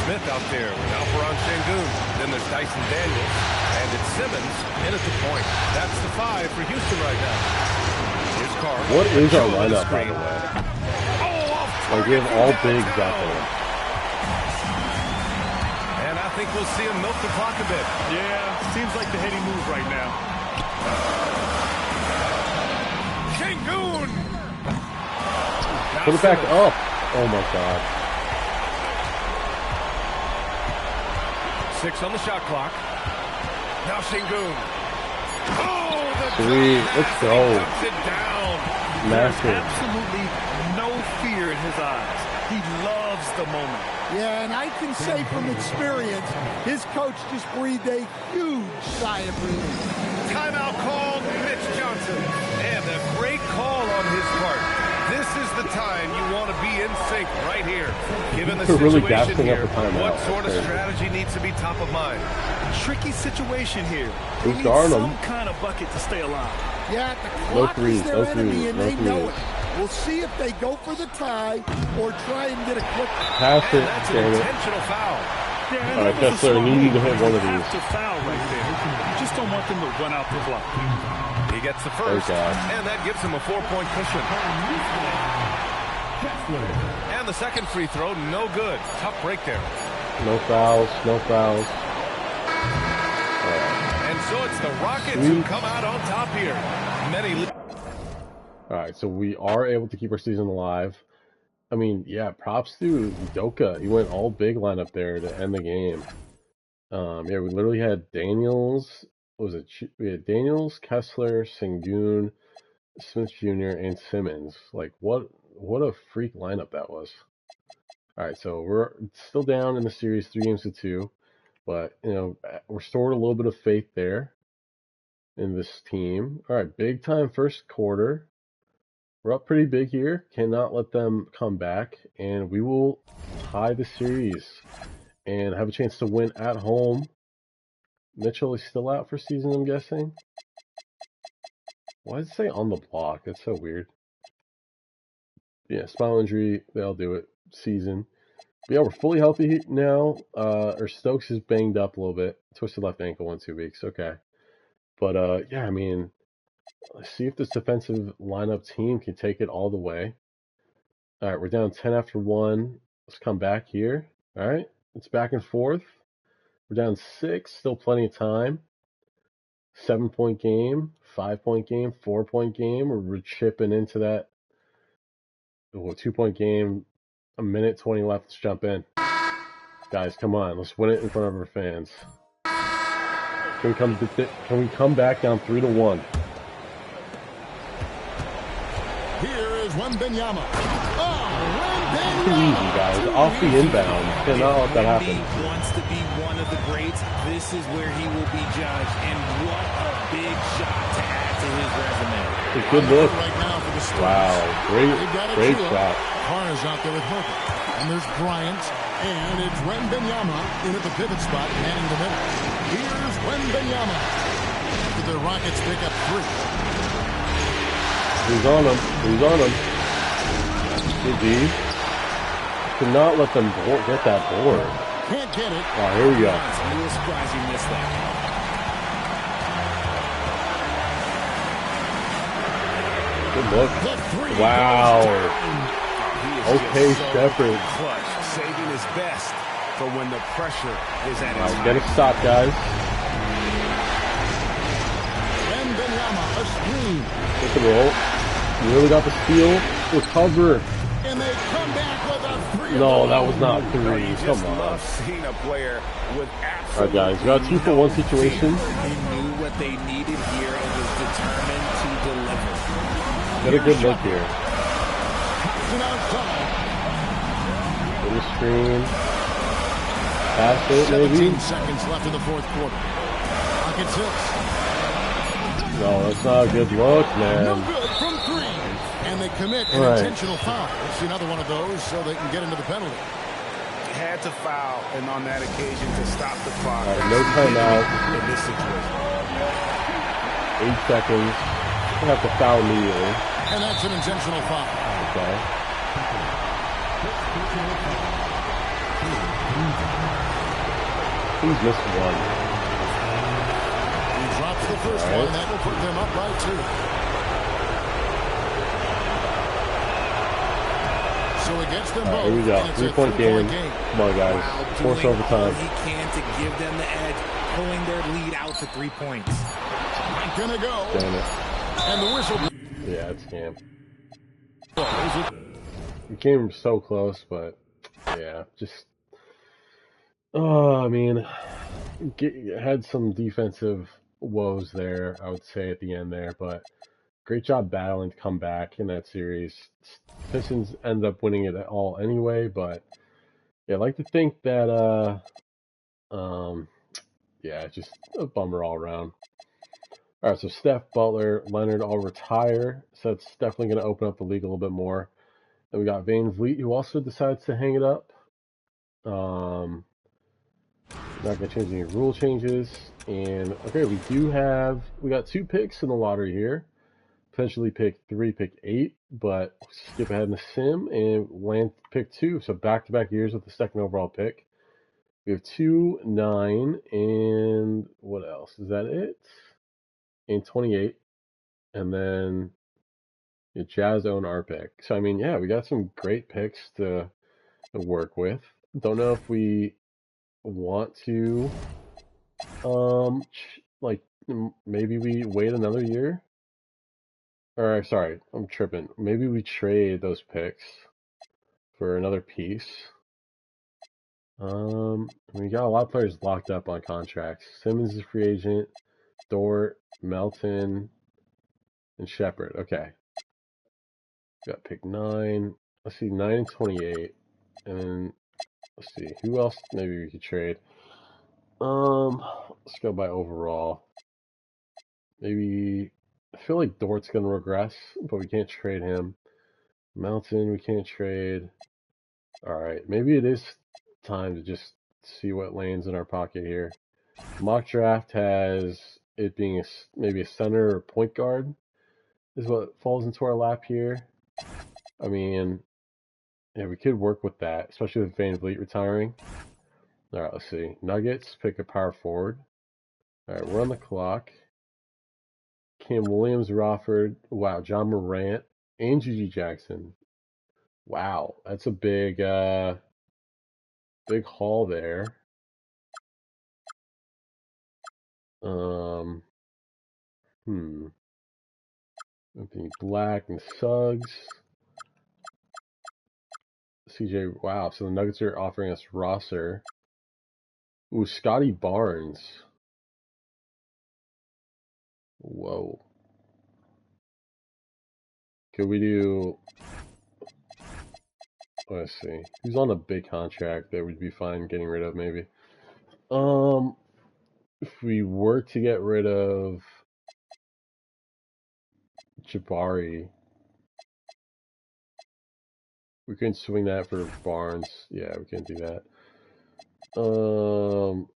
Smith out there with Alperon Şengün. Then there's Dyson Daniels, and it's Simmons in at the point. That's the 5 for Houston right now. Here's Carr. What is our lineup, by the way? Like, we have all bigs out there. And I think we'll see him milk the clock a bit. Yeah, seems like the heady move right now. Şengün! Put it back up. Oh, my God. 6 on the shot clock. Now Şengün. Oh, the Sweet. Let's go. knocks it down. Massive. Absolutely no fear in his eyes. He loves the moment. Yeah, and I can say from experience, his coach just breathed a huge sigh of relief. Timeout called, Mitch Johnson. And a great call on his part. This is the time you want to be in sync right here. Given the Really situation gassing up here, the timeout. what sort of That's crazy. strategy needs to be top of mind? Tricky situation here. They Who's need guarding some him? kind of bucket to stay alive. Yeah, the No clock threes, is their no enemy, threes, and no they know threes. it. We'll see if they go for the tie or try and get a quick. Pass And it. that's an Damn it. intentional foul. Yeah, and All right, that was a Kessler, smart you need to move. hit one of You these. have to foul right there. You just don't want them to run out the clock. He gets the first, God. and that gives him a 4-point cushion. And the second free throw, no good. Tough break there. No fouls. No fouls. And so it's the Rockets who come out on top here. All right, so we are able to keep our season alive. I mean, yeah, props to Udoka. He went all big lineup there to end the game. Yeah, we literally had Daniels. What was it? We had Daniels, Kessler, Şengün, Smith Jr., and Simmons. Like, what a freak lineup that was. All right, so we're still down in the series, 3-2, but you know, restored a little bit of faith there in this team. All right, big time first quarter. We're up pretty big here. Cannot let them come back, and we will tie the series and have a chance to win at home. Mitchell is still out for season, I'm guessing. Why does it say on the block? That's so weird. Yeah, spinal injury. They'll do it. Season. But yeah, we're fully healthy now. Our Stokes is banged up a little bit. Twisted left ankle 1-2 weeks. Okay. But yeah, I mean, let's see if this defensive lineup team can take it all the way. All right, we're down 10 after 1. Let's come back here. All right, it's back and forth. We're down 6, still plenty of time. 7-point game, 5-point game, 4-point game. We're chipping into that 2-point game. A minute 20 left. Let's jump in. Guys, come on. Let's win it in front of our fans. Can we come back down 3-1? Here is Wembanyama. Oh, Easy, guys. Off the inbound. Cannot let that happen. He wants to be one of the greats. This is where he will be judged. And what a big shot to add to his resume. It's a good look. Right now for the Stars. Wow. Great shot. Carter's out there with Hooker. And there's Bryant. And it's Wembanyama in at the pivot spot, manning the middle. Here's Wembanyama. After the Rockets pick up 3. Who's on him? Good D. Cannot let them get that board. Can't get it. Oh, here we go. It's a little surprised he missed that. Good look. Wow. Okay, Shepard. Clutch, saving his best for when the pressure is at its Get a stop, guys. Wembanyama, a screen. Pick and roll. Really got the steal. Recover. And they come back with a 3. No, that was not 3. Just Come on. love seeing a player with All right, guys. We got a 2-for-1 situation. He knew what they needed here and was determined to deliver. Get a good look here. Outside. Little screen. Pass it, 17 maybe. seconds left in the fourth quarter. Rockets 6. No, that's not a good look, No man. good from 3. And they commit an intentional foul. Let's see another one of those so they can get into the penalty. had to foul, and on that occasion to stop the clock. Right, no timeout. In this situation. 8 seconds. We'll have to foul immediately. And that's an intentional foul. Okay. He's missed one. He drops the first one, and that will put them up by 2. So against them both, Here we go. and it's a 3-point game. Come on, guys. While Force doing all overtime. he can to give them the edge, pulling their lead out to 3 points. Not gonna go. Damn it. And the whistle. Yeah, it's Cam. We came so close, but yeah, just. Oh, I mean, had some defensive woes there, I would say, at the end there, but great job battling to come back in that series. Pistons ended up winning it all anyway, but yeah, I'd like to think that, yeah, just a bummer all around. All right, so Steph, Butler, Leonard all retire, so it's definitely going to open up the league a little bit more. Then we got Van Vliet, who also decides to hang it up. Not going to change any rule changes. And, okay, we got 2 picks in the lottery here. Potentially pick 3, pick 8, but skip ahead in the sim and land pick 2. So back-to-back years with the second overall pick. We have 2, 9, and what else? Is that it? And 28. And then the Jazz own our pick. So, I mean, yeah, we got some great picks to work with. Don't know if we want to, like, maybe we wait another year. Or, sorry, I'm tripping. Maybe we trade those picks for another piece. We got a lot of players locked up on contracts. Simmons is a free agent. Dort, Melton, and Shepard. Okay. Got pick 9. Let's see, 9 and 28. And then, let's see, who else maybe we could trade? Let's go by overall. Maybe, I feel like Dort's going to regress, but we can't trade him. Melton, we can't trade. Alright, maybe it is time to just see what lands in our pocket here. Mock draft has it being maybe a center or point guard is what falls into our lap here. I mean, Yeah, we could work with that, especially with Van Vliet retiring. All right, let's see. Nuggets, pick a power forward. All right, we're on the clock. Cam Williams, Rofford. Wow, John Morant and Gigi Jackson. Wow, that's a big haul there. Um, Anthony Black and Suggs. CJ, wow, so the Nuggets are offering us Rosser. Ooh, Scotty Barnes. Whoa. Could we do, let's see, who's on a big contract that would be fine getting rid of maybe? If we were to get rid of Jabari, we couldn't swing that for Barnes. Yeah, we can't do that.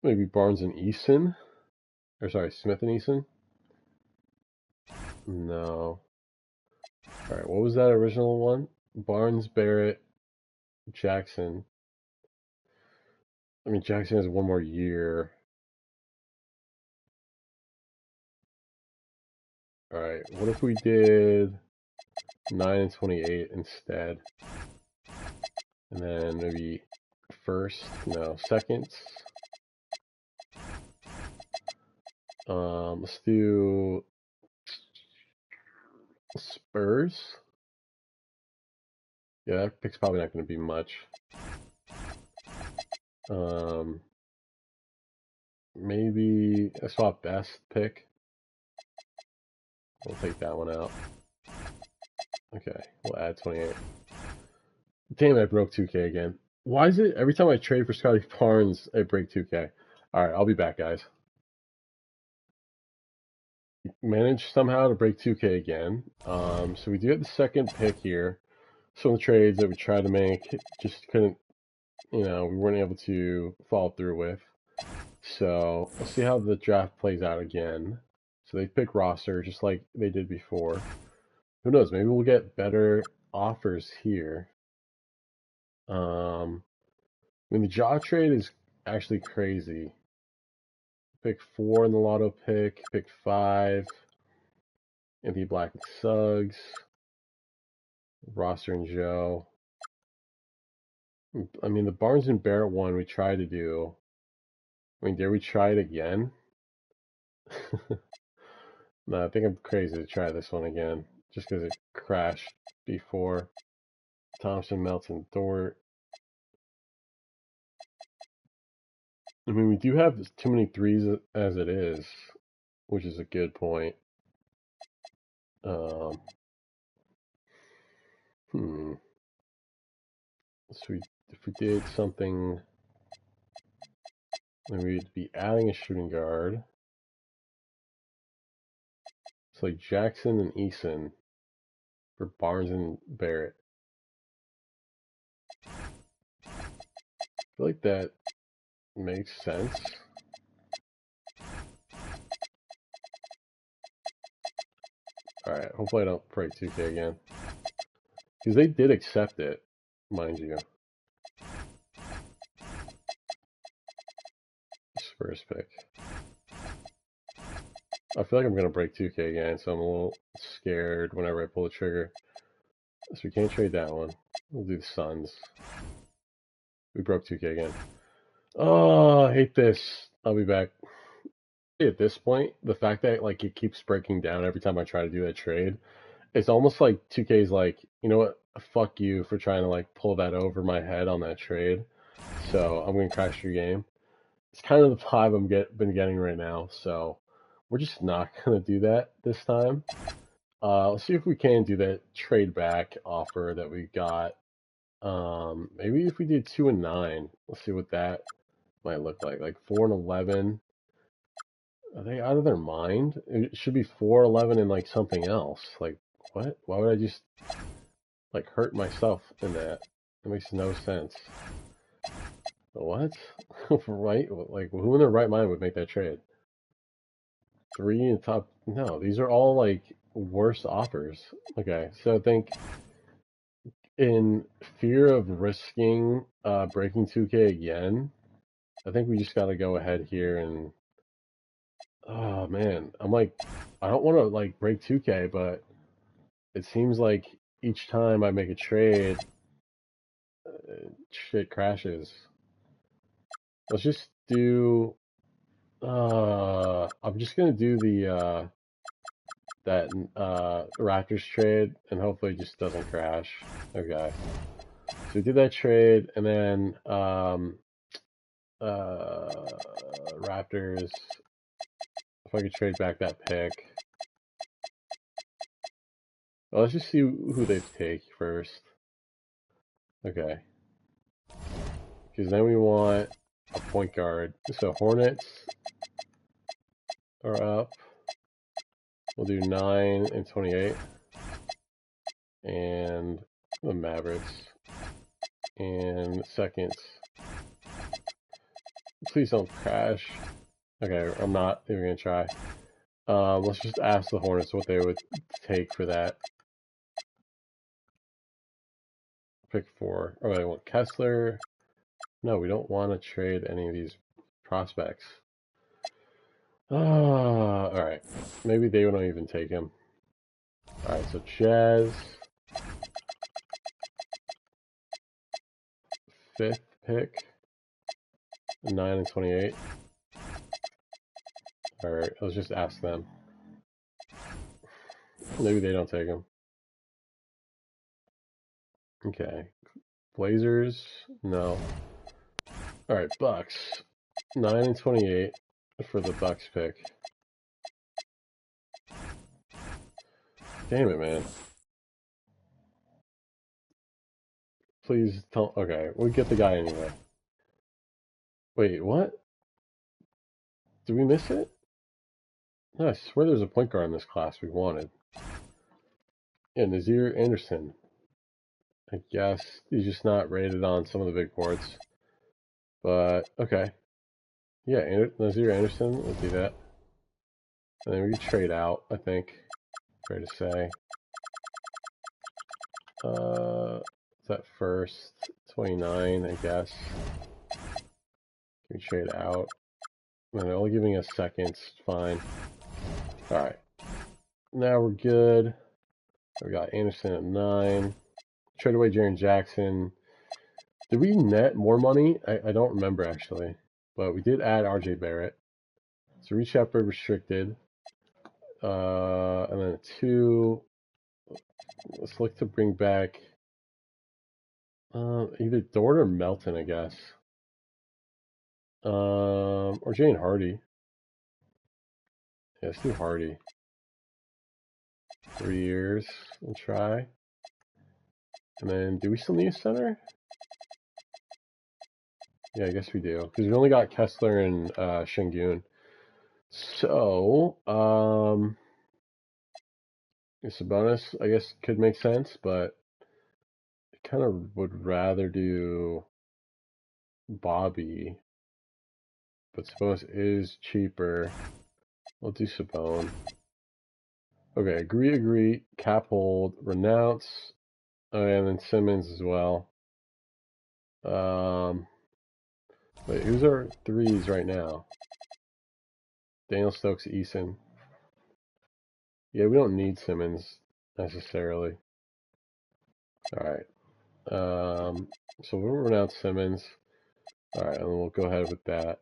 Maybe Barnes and Eason? Or sorry, Smith and Eason? No. Alright, what was that original one? Barnes, Barrett, Jackson. I mean, Jackson has one more year. Alright, what if we did 9 and 28 instead? And then maybe seconds. Let's do Spurs. Yeah, that pick's probably not going to be much. Maybe a swap best pick. We'll take that one out. Okay, we'll add 28. Damn, I broke 2K again. Why is it every time I trade for Scotty Barnes, I break 2K? Alright, I'll be back, guys. Managed somehow to break 2K again. So we do have the second pick here. Some of the trades that we tried to make just couldn't, we weren't able to follow through with. So we'll see how the draft plays out again. So they pick roster just like they did before. Who knows? Maybe we'll get better offers here. I mean, the jaw trade is actually crazy. Pick 4 in the lotto pick 5. Anthony Black and Suggs. Roster and Joe. I mean, the Barnes and Barrett one we tried to do. I mean, dare we try it again? No, I think I'm crazy to try this one again. Just because it crashed before. Thompson, Melton, Dort. I mean, we do have too many threes as it is, which is a good point. So if we did something, then we'd be adding a shooting guard. It's like Jackson and Eason for Barnes and Barrett. I feel like that makes sense. Alright, hopefully I don't break 2K again. Because they did accept it, mind you. Spurs pick. I feel like I'm going to break 2K again, so I'm a little scared whenever I pull the trigger. So we can't trade that one. We'll do the Suns. We broke 2K again. Oh, I hate this. I'll be back. At this point, the fact that like it keeps breaking down every time I try to do that trade, it's almost like 2K's like, you know what? Fuck you for trying to like pull that over my head on that trade. So I'm going to crash your game. It's kind of the vibe I'm been getting right now. So we're just not going to do that this time. Let's see if we can do that trade back offer that we got. Maybe if we do 2 and 9, let's see what that might look like. Like 4 and 11. Are they out of their mind? It should be 4, 11, and like something else. Like what? Why would I just like hurt myself in that? It makes no sense. What? Right? Like who in their right mind would make that trade? 3 in top? No, these are all like worse offers. Okay, so I think in fear of risking breaking 2K again, I think we just got to go ahead here and. Oh man, I'm like, I don't want to like break 2K, but it seems like each time I make a trade, shit crashes. Let's just do. I'm just gonna do the that Raptors trade, and hopefully it just doesn't crash. Okay. So we did that trade, and then Raptors. If I could trade back that pick. Well, let's just see who they take first. Okay. Because then we want a point guard. So Hornets are up. We'll do 9 and 28. And the Mavericks. And seconds. Please don't crash. Okay, I'm not even going to try. Let's just ask the Hornets what they would take for that. Pick 4. Oh, they want Kessler. No, we don't want to trade any of these prospects. Alright. Maybe they won't even take him. Alright, so Jazz. 5th pick. 9 and 28. Alright, let's just ask them. Maybe they don't take him. Okay. Blazers? No. Alright, Bucks. 9 and 28 for the Bucks pick. Damn it, man. Please tell. Okay, we'll get the guy anyway. Wait, what? Did we miss it? No, I swear there's a point guard in this class we wanted. Yeah, Nazir Anderson. I guess he's just not rated on some of the big boards. But, okay. Yeah, Nazir Anderson, we'll do that. And then we can trade out, I think. Fair to say. Is that first? 29, I guess. Can we trade out? And they're only giving us seconds. Fine. Alright. Now we're good. We got Anderson at 9. Trade away Jaren Jackson. Did we net more money? I don't remember actually. But we did add RJ Barrett. So Reed Shepard restricted. And then 2. Let's look to bring back either Dort or Melton, I guess. Or Jane Hardy. Yeah, let's do Hardy. 3 years. We'll try. And then, do we still need a center? Yeah, I guess we do. Because we only got Kessler and Şengün. So, it's a bonus, I guess, could make sense, but I kind of would rather do Bobby. But Sabonis is cheaper. We'll do Sabone. Okay, agree, cap hold, renounce, and then Simmons as well. Wait, who's our 3s right now? Daniel Stokes, Eason. Yeah, we don't need Simmons necessarily. Alright. So we'll renounce Simmons. Alright, and we'll go ahead with that.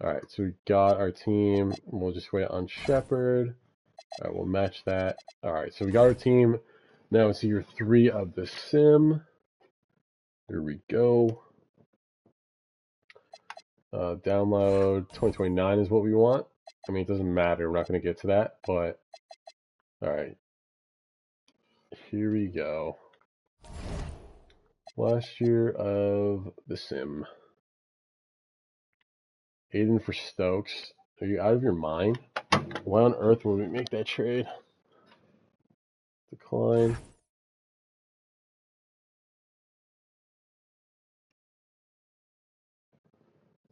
Alright, so we got our team. We'll just wait on Shepard. Alright, we'll match that. Alright, so we got our team. Now it's year 3 of the sim. Here we go. Download 2029 is what we want. I mean, it doesn't matter. We're not going to get to that, but alright. Here we go. Last year of the sim. Aiden for Stokes. Are you out of your mind? Why on earth would we make that trade? Decline.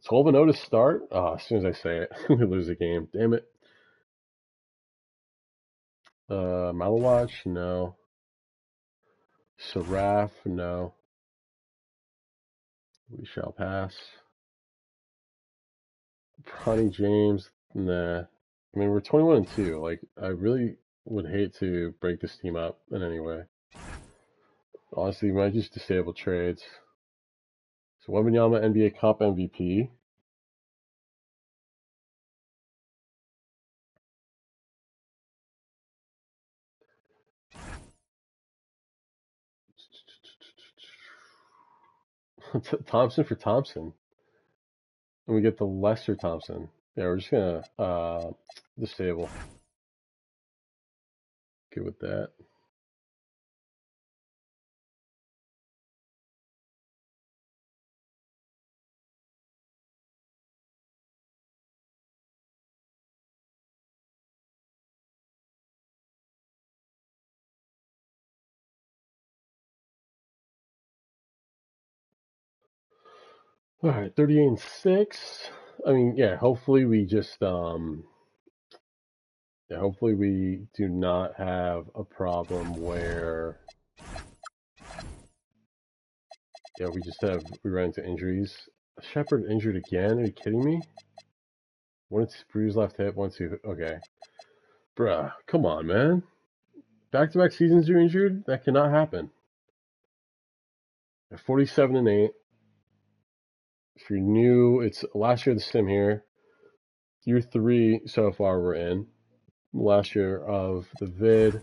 $12 and 0 to start? As soon as I say it, we lose the game. Damn it. Malawatch? No. Saraf, no. We shall pass. Bronny James, nah. I mean, we're 21-2. Like, I really would hate to break this team up in any way. Honestly, we might just disable trades. So, Wembanyama, NBA Cup MVP. Thompson for Thompson. And we get the lesser Thompson. Yeah, we're just gonna disable. Good with that. All right, 38-6. I mean, yeah. Hopefully we just yeah. Hopefully we do not have a problem where yeah we run into injuries. Shepard injured again? Are you kidding me? One bruised left hip, 1-2. Okay, bruh, come on, man. Back-to-back seasons you're injured? That cannot happen. At 47-8. If you're new, it's last year of the sim here. Year 3 so far we're in. Last year of the vid.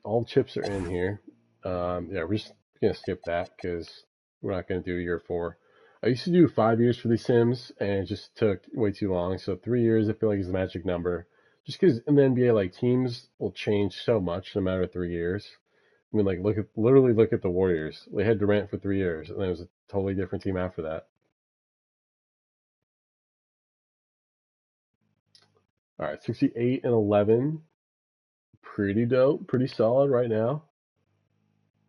All chips are in here. Yeah, we're just gonna skip that because we're not gonna do year 4. I used to do 5 years for these sims, and it just took way too long. So 3 years, I feel like is the magic number. Just because in the NBA, like teams will change so much no matter 3 years. I mean, like literally look at the Warriors. They had Durant for 3 years, and then it was a totally different team after that. All right, 68-11, pretty dope, pretty solid right now.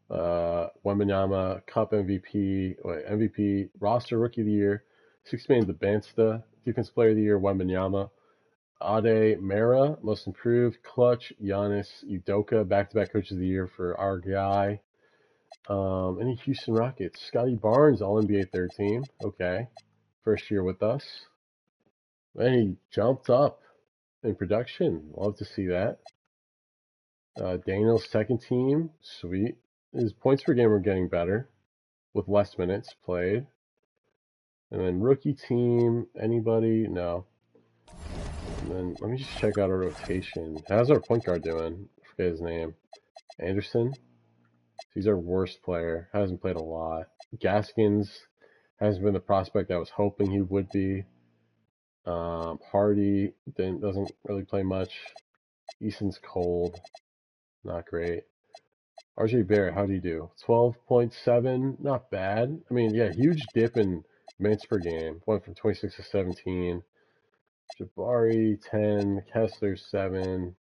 Wembanyama, Cup MVP, roster Rookie of the Year, 6-man Bansta, Defense Player of the Year, Wembanyama, Ade Mara, Most Improved, Clutch, Giannis, Udoka, back-to-back Coach of the Year for our guy. Any Houston Rockets, Scotty Barnes, All NBA third team, okay, first year with us. And he jumped up in production, love to see that. Daniel's second team, sweet. His points per game are getting better with less minutes played. And then rookie team, anybody? No. And then let me just check out our rotation. How's our point guard doing? I forget his name. Anderson. He's our worst player. Hasn't played a lot. Gaskins hasn't been the prospect I was hoping he would be. Hardy doesn't really play much. Easton's cold. Not great. RJ Barrett, how do you do? 12.7, not bad. I mean, yeah, huge dip in minutes per game. Went from 26 to 17. Jabari, 10. Kessler, 7.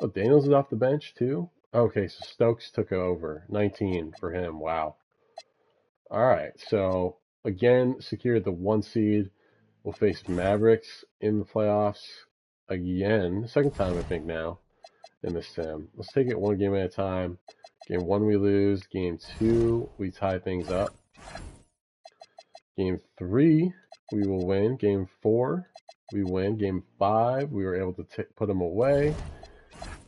Oh, Daniels is off the bench, too? Okay, so Stokes took over. 19 for him. Wow. All right, so again, secured the 1 seed. We'll face Mavericks in the playoffs again. Second time, I think, now in the sim. Let's take it one game at a time. Game 1 we lose. Game 2 we tie things up. Game 3 we will win. Game 4 we win. Game 5 we were able to put them away.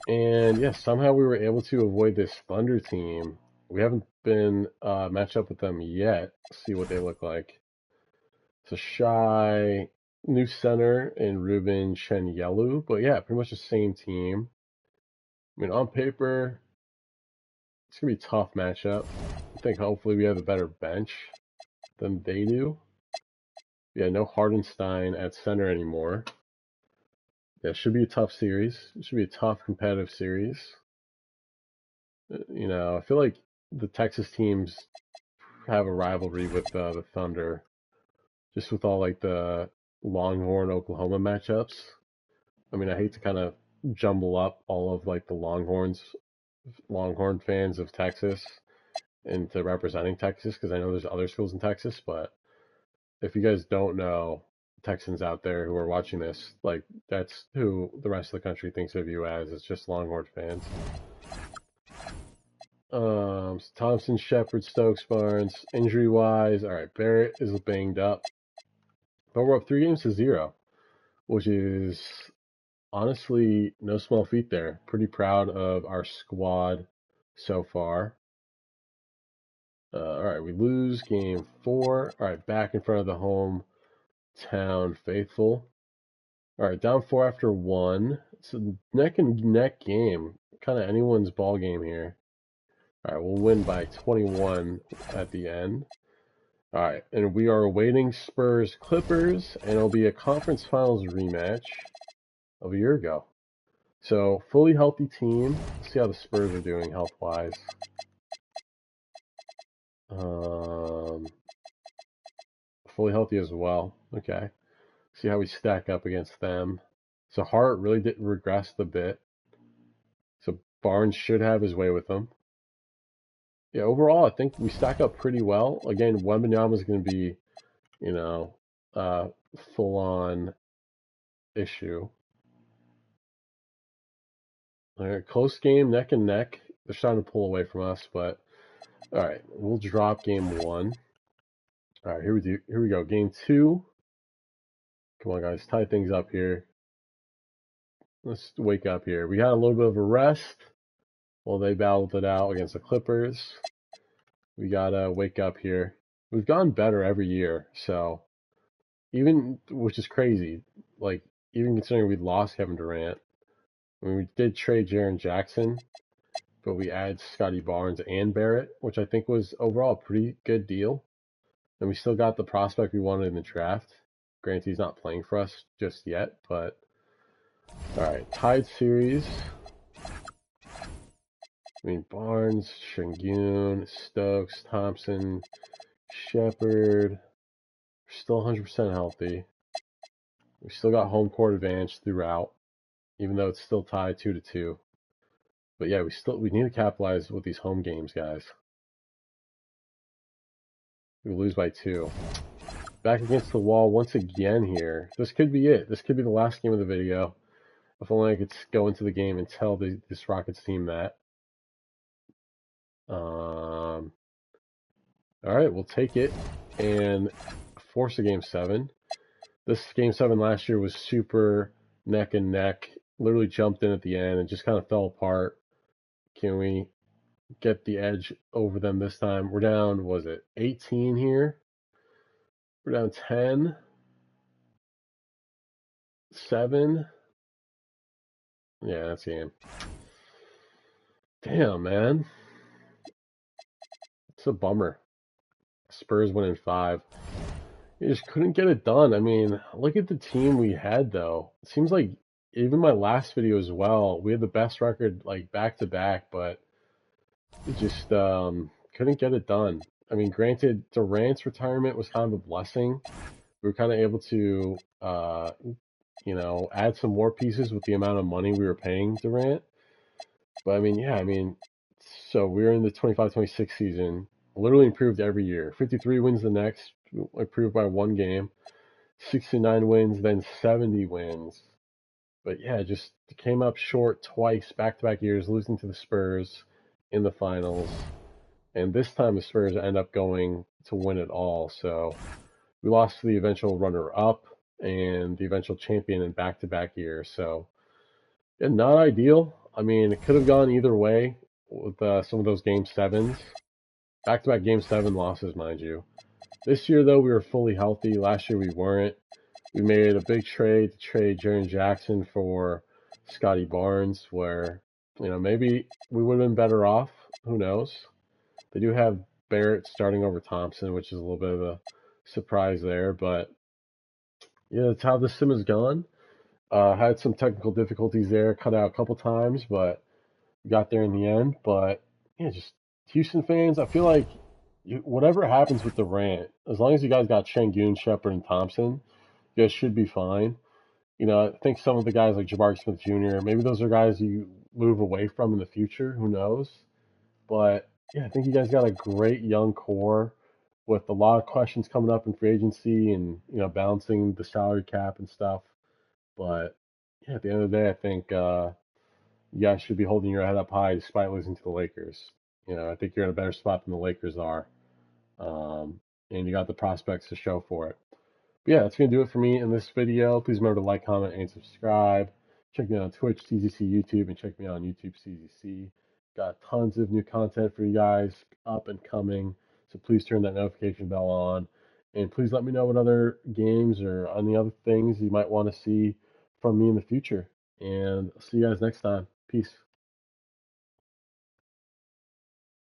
And yes, somehow we were able to avoid this Thunder team. We haven't been matched up with them yet. See what they look like. So Shy, new center in Ruben Chenyelu. But yeah, pretty much the same team. I mean, on paper, it's going to be a tough matchup. I think hopefully we have a better bench than they do. Yeah, no Hardenstein at center anymore. Yeah, it should be a tough series. It should be a tough competitive series. You know, I feel like the Texas teams have a rivalry with the Thunder, just with all like the Longhorn Oklahoma matchups. I mean, I hate to kind of jumble up all of like the Longhorn fans of Texas into representing Texas because I know there's other schools in Texas, but if you guys don't know Texans out there who are watching this, like that's who the rest of the country thinks of you as. It's just Longhorn fans. Thompson, Shepard, Stokes, Barnes. Injury-wise, all right, Barrett is banged up. But we're up 3-0, which is honestly no small feat there. Pretty proud of our squad so far. All right, we lose game 4. All right, back in front of the hometown faithful. All right, down 4 after 1. It's a neck and neck game. Kind of anyone's ball game here. All right, we'll win by 21 at the end. All right, and we are awaiting Spurs Clippers, and it'll be a conference finals rematch of a year ago. So, fully healthy team. Let's see how the Spurs are doing health-wise. Fully healthy as well. Okay. See how we stack up against them. So Hart really did regress a bit. So Barnes should have his way with them. Yeah, overall, I think we stack up pretty well. Again, Wembanyama is going to be, you know, full-on issue. All right, close game, neck and neck. They're starting to pull away from us, but all right, we'll drop game 1. All right, here we go. Game 2. Come on, guys, tie things up here. Let's wake up here. We had a little bit of a rest while they battled it out against the Clippers. We gotta wake up here. We've gotten better every year, so even, which is crazy, like even considering we lost Kevin Durant. I mean, we did trade Jaren Jackson, but we added Scotty Barnes and Barrett, which I think was overall a pretty good deal. And we still got the prospect we wanted in the draft. Granted, he's not playing for us just yet, but all right, tied series. I mean, Barnes, Şengün, Stokes, Thompson, Shepard. We're still 100% healthy. We still got home court advantage throughout, even though it's still tied 2-2. But yeah, we need to capitalize with these home games, guys. We lose by 2. Back against the wall once again here. This could be it. This could be the last game of the video. If only I could go into the game and tell this Rockets team that. All right, we'll take it and force a game 7. This game 7 last year was super neck and neck. Literally jumped in at the end and just kind of fell apart. Can we get the edge over them this time? We're down, was it 18 here? We're down 10, 7. Yeah, that's the game. Damn, man. It's a bummer. Spurs win in 5. You just couldn't get it done. I mean, look at the team we had, though. It seems like even my last video as well, we had the best record, like, back-to-back, but it just couldn't get it done. I mean, granted, Durant's retirement was kind of a blessing. We were kind of able to, add some more pieces with the amount of money we were paying Durant. But, I mean, yeah, so we were in the 25-26 season, literally improved every year. 53 wins the next, improved by 1 game. 69 wins, then 70 wins. But, yeah, just came up short twice, back-to-back years, losing to the Spurs in the finals. And this time the Spurs end up going to win it all. So we lost to the eventual runner-up and the eventual champion in back-to-back years. So yeah, not ideal. I mean, it could have gone either way with some of those Game 7s. Back-to-back Game 7 losses, mind you. This year, though, we were fully healthy. Last year, we weren't. We made a big trade to trade Jaren Jackson for Scotty Barnes, where, maybe we would have been better off. Who knows? They do have Barrett starting over Thompson, which is a little bit of a surprise there. But, yeah, that's how the sim has gone. Had some technical difficulties there, cut out a couple times, but got there in the end. But, yeah, just Houston fans, I feel like whatever happens with Durant, as long as you guys got Şengün, Shepard, and Thompson, you guys should be fine. I think some of the guys like Jabari Smith Jr., maybe those are guys you move away from in the future. Who knows? But, yeah, I think you guys got a great young core with a lot of questions coming up in free agency and, balancing the salary cap and stuff. But, yeah, at the end of the day, I think you guys should be holding your head up high despite losing to the Lakers. I think you're in a better spot than the Lakers are, and you got the prospects to show for it. But yeah, that's going to do it for me in this video. Please remember to like, comment, and subscribe. Check me out on Twitch, CZC YouTube, and check me out on YouTube, CZC. Got tons of new content for you guys up and coming, so please turn that notification bell on. And please let me know what other games or any other things you might want to see from me in the future. And I'll see you guys next time. Peace.